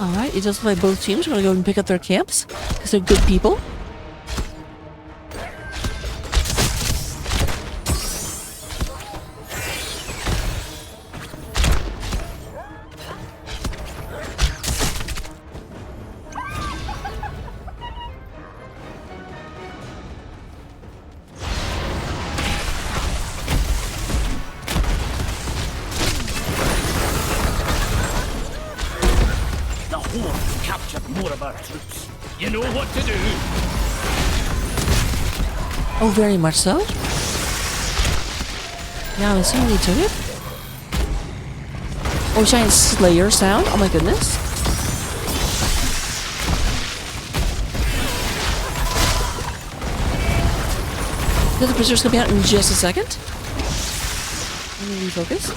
Alright, it does look like both teams are going to go and pick up their camps, because they're good people. Captured more of our troops. You know what to do. Oh, very much so. Yeah, I'm assuming they took it. Oh, giant Slayer sound. Oh my goodness. The other prisoners coming out in just a second. Let me refocus.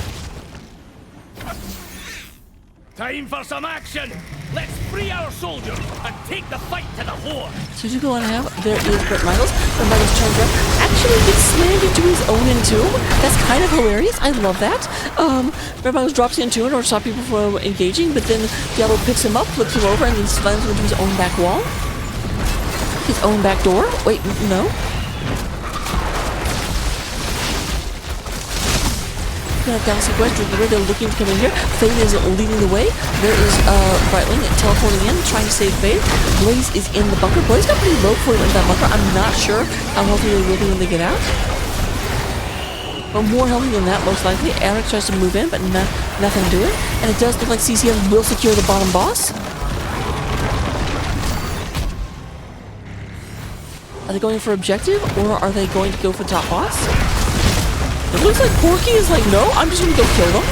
Time for some action! Let's free our soldiers and take the fight to the horde! So you go on and have, there is Bret Michaels. Bret Michaels turns around, actually gets slammed into his own entomb. That's kind of hilarious. I love that. Bret Michaels drops the entomb in order to stop people from engaging, but then Diablo picks him up, flips him over, and then slams him into his own back wall. His own back door. Wait, no. Galaxy Quest, they're looking to come in here. Fade is leading the way. There is Brightwing teleporting in, trying to save Fade. Blaze is in the bunker. Blaze got pretty low before he went in that bunker. I'm not sure how healthy they will be when they get out. But more healthy than that, most likely. Eric tries to move in, but nothing to it. And it does look like CCM will secure the bottom boss. Are they going for objective, or are they going to go for top boss? It looks like Porky is like, no, I'm just gonna go kill them.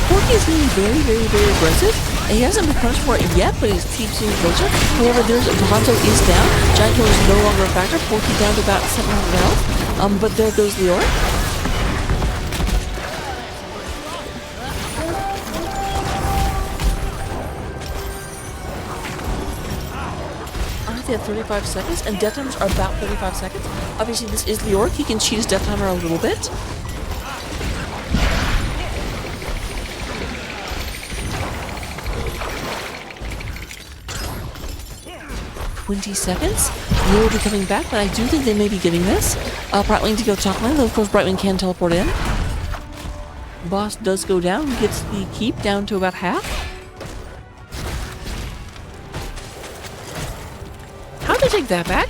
Porky is being very, very, very aggressive. He hasn't been punished for it yet, but he keeps getting closer. However, Hanzo is down. Giant Killer is no longer a factor. Porky down to about 700 health. But there goes Leora. They have 35 seconds, and death timers are about 35 seconds. Obviously, this is Leoric. He can cheat his death timer a little bit. $20 seconds. They will be coming back, but I do think they may be getting this. Brightwing to go top lane, though of course Brightwing can teleport in. Boss does go down, gets the keep down to about half. How'd they take that back?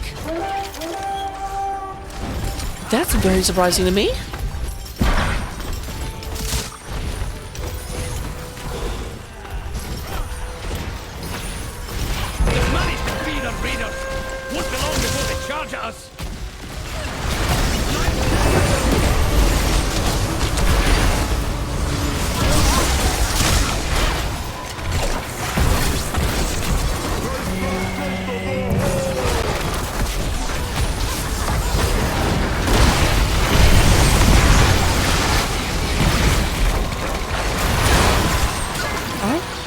That's very surprising to me. They've managed to beat the raiders. Won't be long before they charge at us.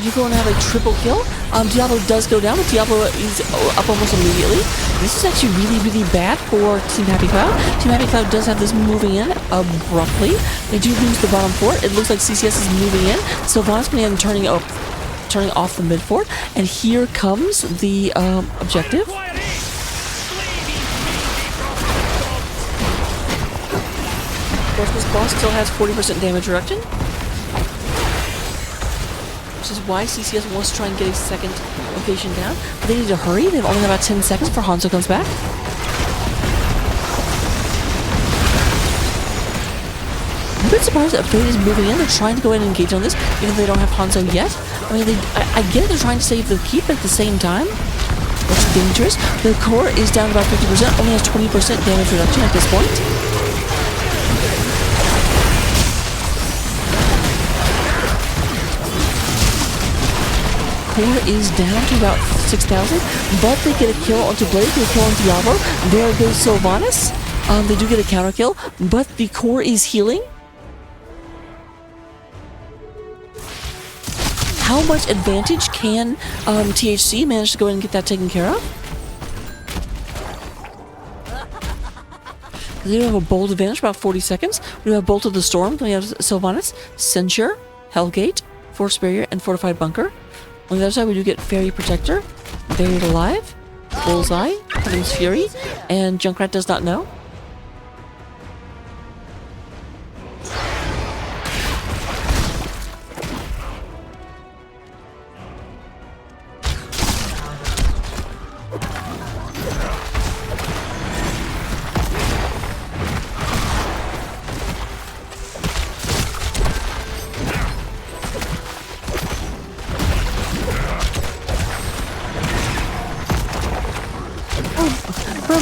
You go and have a triple kill. Diablo does go down, but Diablo is up almost immediately. This is actually really, really bad for Team Happy Cloud. Team Happy Cloud does have this moving in abruptly. They do lose the bottom fort. It looks like CCS is moving in. Sylvanas going to end up turning off the mid fort. And here comes the objective. Of course, this boss still has 40% damage reduction. Which is why CCS wants to try and get a second location down. But they need to hurry. They've only got about 10 seconds before Hanzo comes back. I'm a bit surprised that Fade is moving in. They're trying to go in and engage on this, even though they don't have Hanzo yet. I mean, I get it, they're trying to save the keep, but at the same time, it's dangerous. The core is down to about 50%, only has 20% damage reduction at this point. Core is down to about 6,000, but they get a kill onto Blade, they kill on Diablo. There goes Sylvanas. They do get a counter kill, but the core is healing. How much advantage can THC manage to go in and get that taken care of? They do have a bold advantage, about 40 seconds. We have Bolt of the Storm, then we have Sylvanas, Censure, Hellgate, Force Barrier, and Fortified Bunker. On the other side, we do get Fairy Protector, Buried Alive, Bullseye, Heaven's Fury, and Junkrat Does Not Know.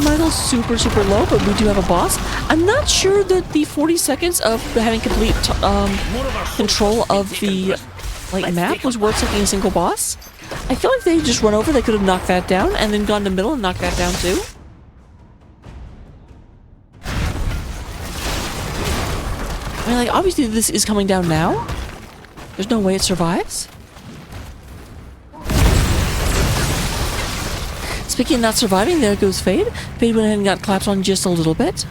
Michael's super, super low, but we do have a boss. I'm not sure that the 40 seconds of having complete control of the map was worth taking a single boss. I feel like they just run over, they could have knocked that down, and then gone to the middle and knocked that down too. I mean, like, obviously this is coming down now. There's no way it survives. Speaking of not surviving, there goes Fade. Fade went ahead and got clapped on just a little bit.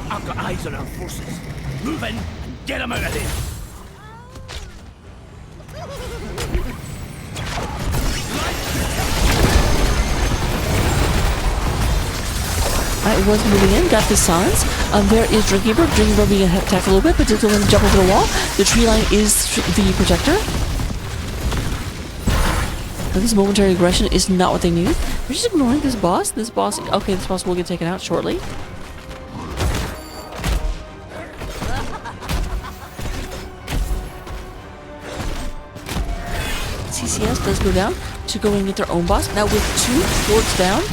I've got eyes on our forces. Move in and get them out of there. It was moving in, got the silence. There is Drinking Bird. Drinking Bird being attacked a little bit, but did go in and jump over the wall. The tree line is the protector. This momentary aggression is not what they need. We're just ignoring this boss. This boss will get taken out shortly. CCS does go down to go and get their own boss. Now with 2 forts down,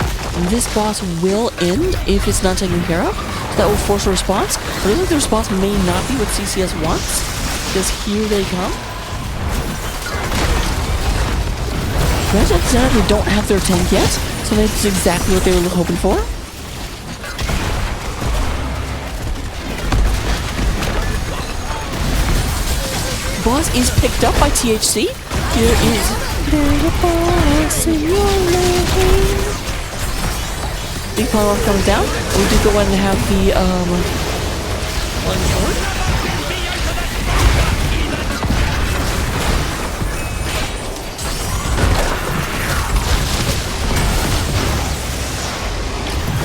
this boss will end if it's not taken care of. So that will force a response. But I think the response may not be what CCS wants, because here they come. They don't have their tank yet, so that's exactly what they were hoping for. Boss is picked up by THC. Here is Big Power comes down. We do go ahead and have the one forward.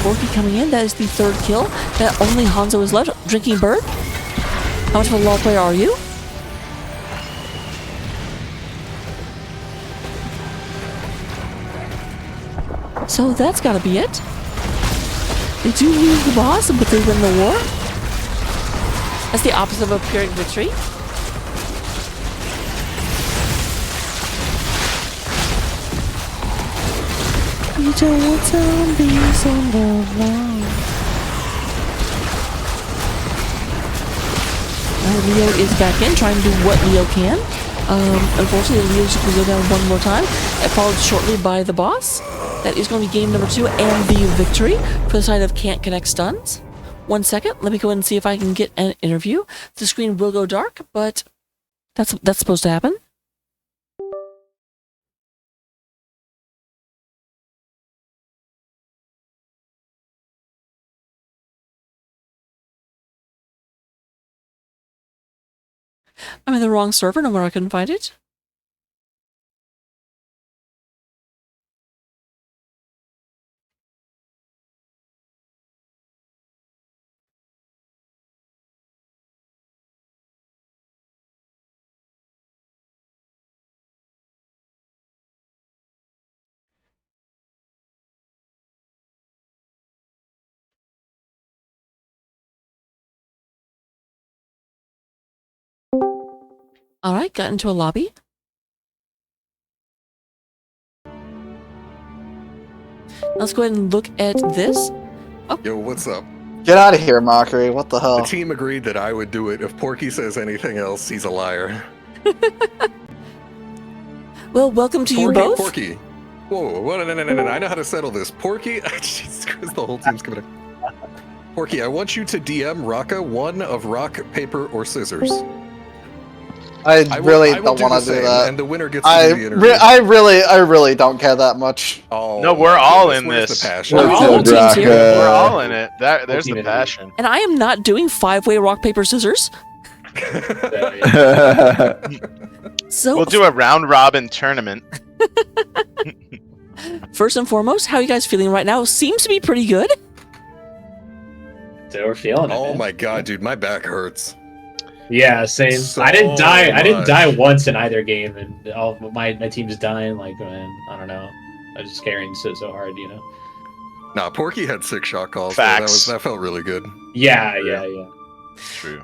Borky coming in, that is the 3rd kill. That only Hanzo is left. Drinking Bird. How much of a law player are you? So that's gotta be it. They do lose the boss, but they win the war. That's the opposite of a Pyrrhic victory. You don't want zombies on the line. Leo is back in, trying to do what Leo can. Unfortunately, Leo just goes down one more time, and followed shortly by the boss. That is going to be game number 2 and the victory for the side of Can't Connect Stuns. 1 second, let me go ahead and see if I can get an interview. The screen will go dark, but that's supposed to happen. I'm in the wrong server, no where I couldn't find it. Alright, got into a lobby. Let's go ahead and look at this. Oh. Yo, what's up? Get out of here, Mockery. What the hell? The team agreed that I would do it. If Porky says anything else, he's a liar. Well, welcome to you both. Porky. Whoa, no. I know how to settle this. Porky, Jesus Christ, the whole team's coming in. Porky, I want you to DM Raka one of rock, paper, or scissors. I really don't want to do that. And the winner gets to do the interview. I really don't care that much. Oh, no, we're all in where's this. The passion? We're all in it. There's the passion. And I am not doing 5-way rock, paper, scissors. So we'll do a round robin tournament. First and foremost, how are you guys feeling right now? Seems to be pretty good. So we're feeling it. Oh man. my god, dude, my back hurts. Yeah, same. So I didn't die. I didn't much. die once in either game, and all my team's dying. Like, man, I don't know. I was just carrying so hard, you know. Nah, Porky had 6 shot calls. Facts. That felt really good. Yeah. True.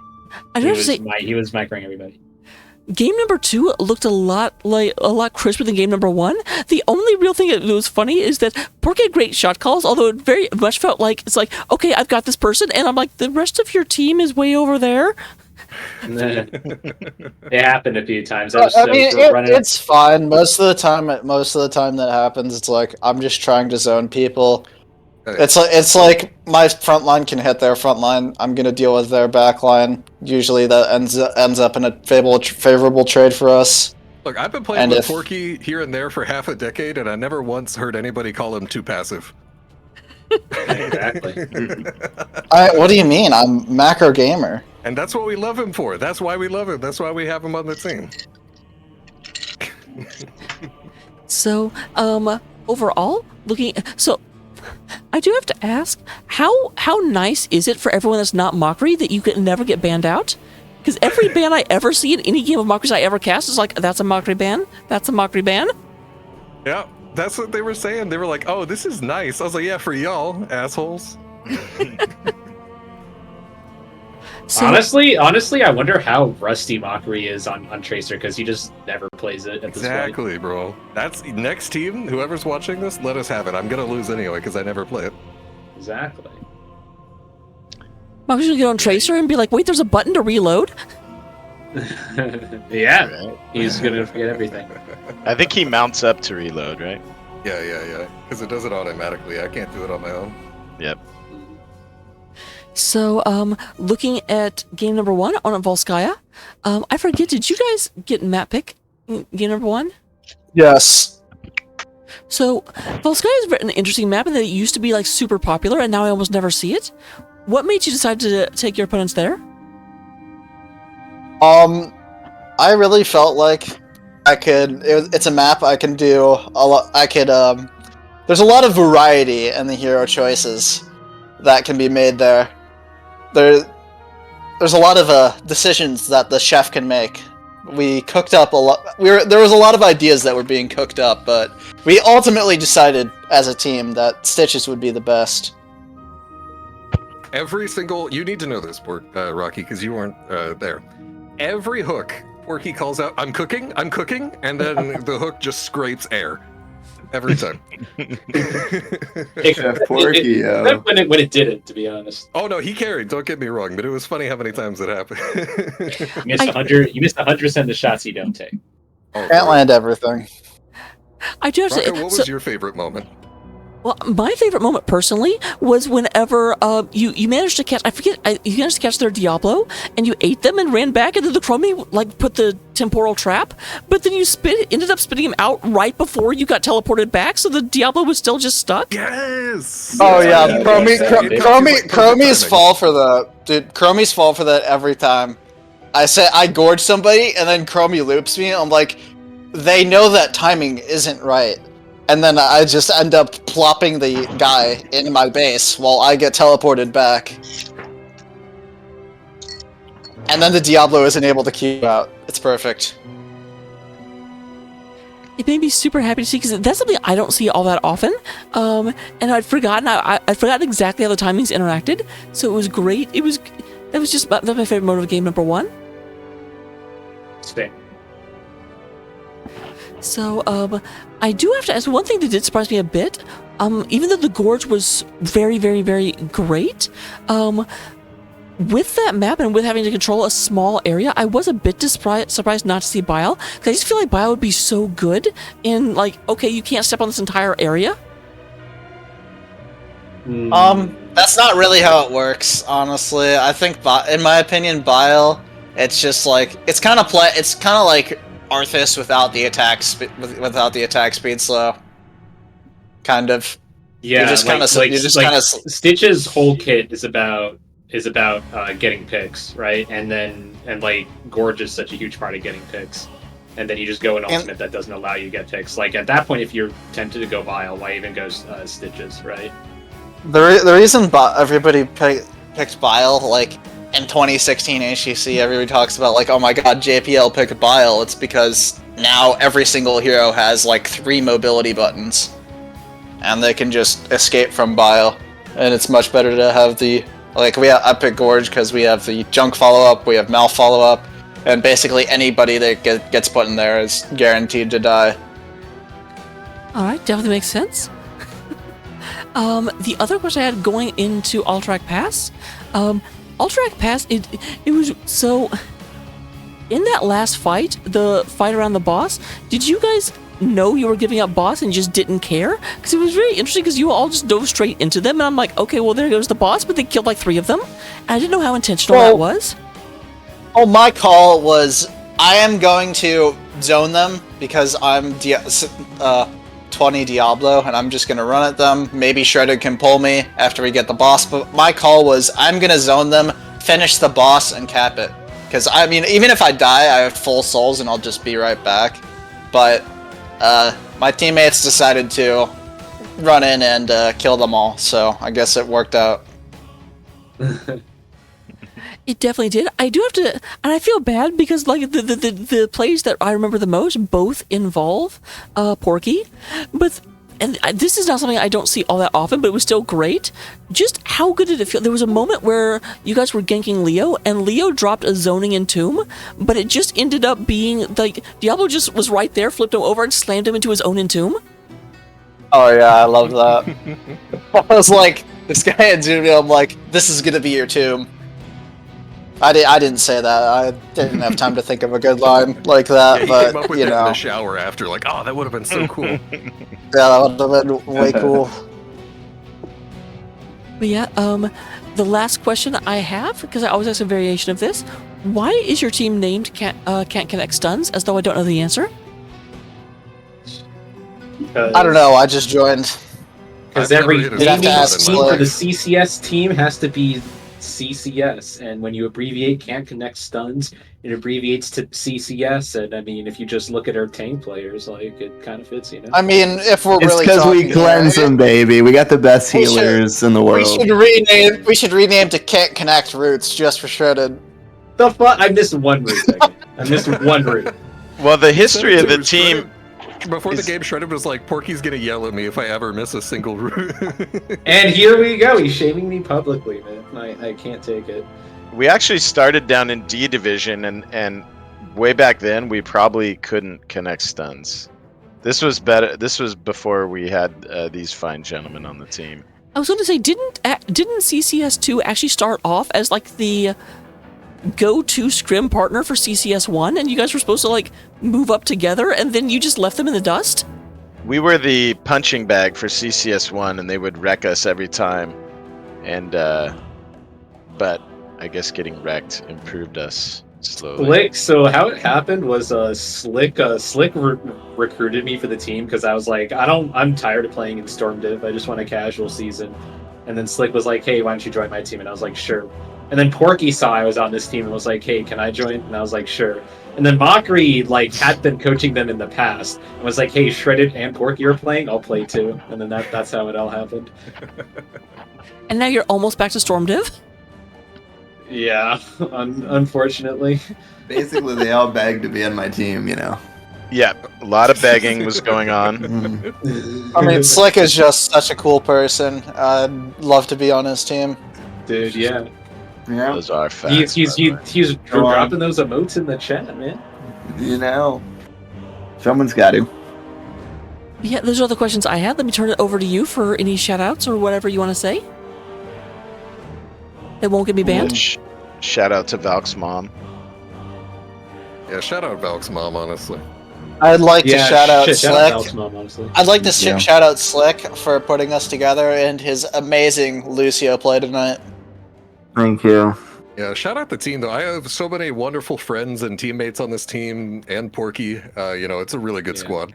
I do have to say, he was microing everybody. game number 2 looked a lot crisper than game number 1. The only real thing that was funny is that Porky had great shot calls, although it very much felt like it's like, okay, I've got this person, and I'm like, the rest of your team is way over there. It happened a few times. It's fine. Most of the time that happens, it's like I'm just trying to zone people. It's like my front line can hit their front line. I'm gonna deal with their back line. Usually that ends up in a favorable trade for us. Look, I've been playing with Porky here and there for half a decade, and I never once heard anybody call him too passive. Exactly. What do you mean? I'm macro gamer. And that's what we love him for. That's why we love him. That's why we have him on the team. So, overall, so I do have to ask, how nice is it for everyone that's not Mockery that you can never get banned out? Because every ban I ever see in any game of Mockeries I ever cast is like, that's a Mockery ban, that's a Mockery ban. Yeah, that's what they were saying. They were like, oh, this is nice. I was like, yeah, for y'all, assholes. So, honestly, I wonder how rusty Mockery is on Tracer, because he just never plays it at this point. Exactly, bro. That's next team. Whoever's watching this, let us have it. I'm gonna lose anyway because I never play it. Exactly. Mockery's gonna get on Tracer and be like, wait, there's a button to reload? Yeah, he's gonna forget everything. I think he mounts up to reload, right? Yeah. Because it does it automatically. I can't do it on my own. Yep. So, looking at game number 1 on Volskaya, I forget, did you guys get map pick in game number 1? Yes. So, Volskaya is an interesting map in that it used to be like super popular, and now I almost never see it. What made you decide to take your opponents there? I really felt like it's a map I can do a lot. There's a lot of variety in the hero choices that can be made there. There's a lot of decisions that the chef can make. We cooked up a lot. There was a lot of ideas that were being cooked up, but we ultimately decided as a team that Stitches would be the best. every single, you need to know this, Rocky, because you weren't there. Every hook, Porky calls out, I'm cooking, and then the hook just scrapes air. Every time. Porky, when it didn't, to be honest. Oh no, he carried, don't get me wrong, but it was funny how many times it happened. You missed 100% of the shots you don't take. Can't land everything. I do have to say, Rocco, what was your favorite moment? Well, my favorite moment personally was whenever you managed to catch, you managed to catch their Diablo, and you ate them and ran back, and then the Chromie like put the temporal trap, but then you ended up spitting him out right before you got teleported back, so the Diablo was still just stuck. Yes. Oh yeah, Chromie's fall for that, dude. Chromie's fall for that every time. I gorge somebody, and then Chromie loops me. I'm like, they know that timing isn't right. And then I just end up plopping the guy in my base while I get teleported back. And then the Diablo isn't able to keep out. It's perfect. It made me super happy to see, because that's something I don't see all that often. And I'd forgotten exactly how the timings interacted, so it was great. That was my favorite mode of game number 1. Spin. So, I do have to ask, one thing that did surprise me a bit, even though the Gorge was very, very, very great, with that map and with having to control a small area, I was a bit surprised not to see Bile, because I just feel like Bile would be so good in, like, okay, you can't step on this entire area. That's not really how it works, honestly. I think, in my opinion, Bile, it's just like, it's kind of like Arthas without the attack speed slow, kind of. Yeah, Stitch's whole kit is about getting picks, right? And like Gorge is such a huge part of getting picks, and then you just go an ultimate that doesn't allow you to get picks. Like at that point, if you're tempted to go Bile, why even go Stitches, right? The reason everybody picked Bile, like, in 2016 HGC, everybody talks about, like, oh my god, JPL picked Bile. It's because now every single hero has, like, 3 mobility buttons. And they can just escape from Bile. And it's much better to have the, like, I picked Gorge because we have the Junk follow-up, we have Mal follow-up, and basically anybody that gets put in there is guaranteed to die. Alright, definitely makes sense. The other question I had going into Alterac Pass, Alterac Pass, it was so... In that last fight, the fight around the boss, did you guys know you were giving up boss and just didn't care? Because it was very interesting, because you all just dove straight into them, and I'm like, okay, well, there goes the boss, but they killed like 3 of them. And I didn't know how intentional that was. Oh, my call was, I am going to zone them, because I'm 20 Diablo, and I'm just gonna run at them. Maybe Shredded can pull me after we get the boss, but my call was, I'm gonna zone them, finish the boss, and cap it. Because, I mean, even if I die, I have full souls, and I'll just be right back. But, my teammates decided to run in and kill them all, so I guess it worked out. It definitely did. I do have to, and I feel bad because like the plays that I remember the most both involve Porky, but this is not something I don't see all that often, but it was still great. Just how good did it feel? There was a moment where you guys were ganking Leo, and Leo dropped a zoning entomb, but it just ended up being like Diablo just was right there, flipped him over, and slammed him into his own entomb. Oh yeah, I love that. I was like, this guy had zoomed me. I'm like, this is gonna be your tomb. I didn't say that. I didn't have time to think of a good line like that. Yeah, but came up with you it know, in the shower after, like, oh, that would have been so cool. Yeah, that would have been way cool. But yeah, the last question I have, because I always ask a variation of this, why is your team named Can't Connect Stuns, as though I don't know the answer? I don't know. I just joined. Because every naming scheme for the CCS team has to be CCS, and when you abbreviate Can't Connect Stuns, it abbreviates to CCS, and I mean, if you just look at our tank players, like, it kind of fits, you know? I mean, if we're it's really because we cleanse them, baby. We got the best healers in the world. We should rename to Can't Connect Roots just for Shredded. The fuck? I missed one root. I missed one root. Well, the history of the team before the game shredded was like, Porky's gonna yell at me if I ever miss a single route. And here we go. He's shaming me publicly, man. I can't take it. We actually started down in D division, and way back then we probably couldn't connect stuns. This was better. This was before we had these fine gentlemen on the team. I was going to say, didn't CCS2 actually start off as like the go-to scrim partner for CCS1, and you guys were supposed to like move up together, and then you just left them in the dust? We were the punching bag for CCS1, and they would wreck us every time. And but I guess getting wrecked improved us slowly. Slick. So how it happened was Slick recruited me for the team because I was like, I'm tired of playing in Storm Div. I just want a casual season. And then Slick was like, hey, why don't you join my team? And I was like, sure. And then Porky saw I was on this team and was like, hey, can I join? And I was like, sure. And then Mockery like had been coaching them in the past and was like, hey, Shredded and Porky are playing, I'll play too. And then that's how it all happened. And now you're almost back to Storm Div? Yeah, unfortunately. Basically, they all begged to be on my team, you know. Yeah, a lot of begging was going on. I mean, Slick is just such a cool person. I'd love to be on his team. Dude, yeah. Yeah. Those are facts. He's dropping those emotes in the chat, man. You know. Someone's got to. Yeah, those are all the questions I had. Let me turn it over to you for any shout-outs or whatever you want to say. It won't get me banned? Shout out to Valk's mom. Yeah, shout out Valk's mom, honestly. I'd like to shout out Shout Slick. out Valk's mom, honestly. I'd like to shout out Slick for putting us together and his amazing Lucio play tonight. Thank you. Yeah, shout out the team though. I have so many wonderful friends and teammates on this team, and Porky. It's a really good squad.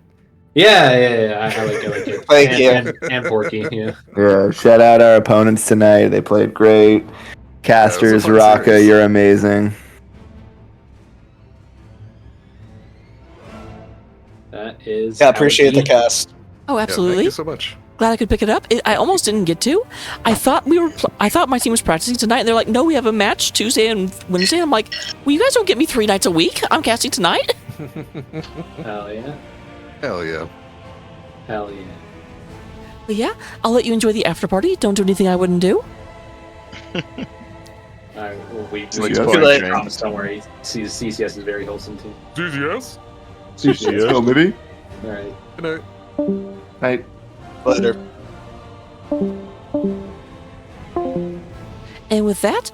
Yeah. I like it. Thank you. And Porky, yeah. Yeah, shout out our opponents tonight. They played great. Casters, Raka, you're amazing. That is. Yeah, appreciate the cast. Oh, absolutely. Thank you so much. Glad I could pick it up. I almost didn't get to. I thought my team was practicing tonight, and they're like, no, we have a match Tuesday and Wednesday. And I'm like, well, you guys don't get me 3 nights a week. I'm casting tonight. Hell yeah. Hell yeah. Hell yeah. But yeah, I'll let you enjoy the after party. Don't do anything I wouldn't do. We promise, don't worry. CCS is a very wholesome team. CCS? CCS. Oh, maybe. Alright. Good night. Night. Later. And with that,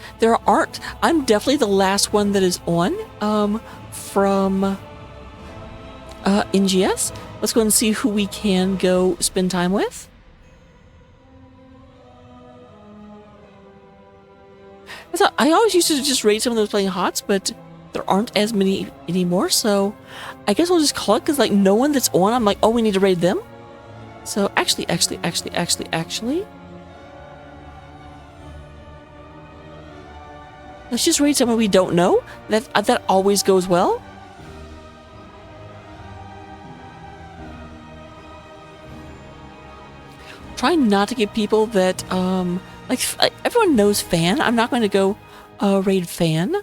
I'm definitely the last one that is on from NGS. Let's go and see who we can go spend time with. I always used to just raid someone that was playing HOTS, but there aren't as many anymore, so I guess we'll just call it, because like no one that's on, I'm like, oh, we need to raid them. So actually, let's just raid someone we don't know. That always goes well. Try not to get people that like everyone knows Fan. I'm not going to go raid Fan.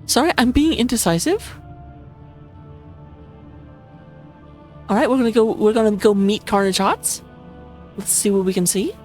Sorry, I'm being indecisive. All right, we're gonna go meet Carnage Hots. Let's see what we can see.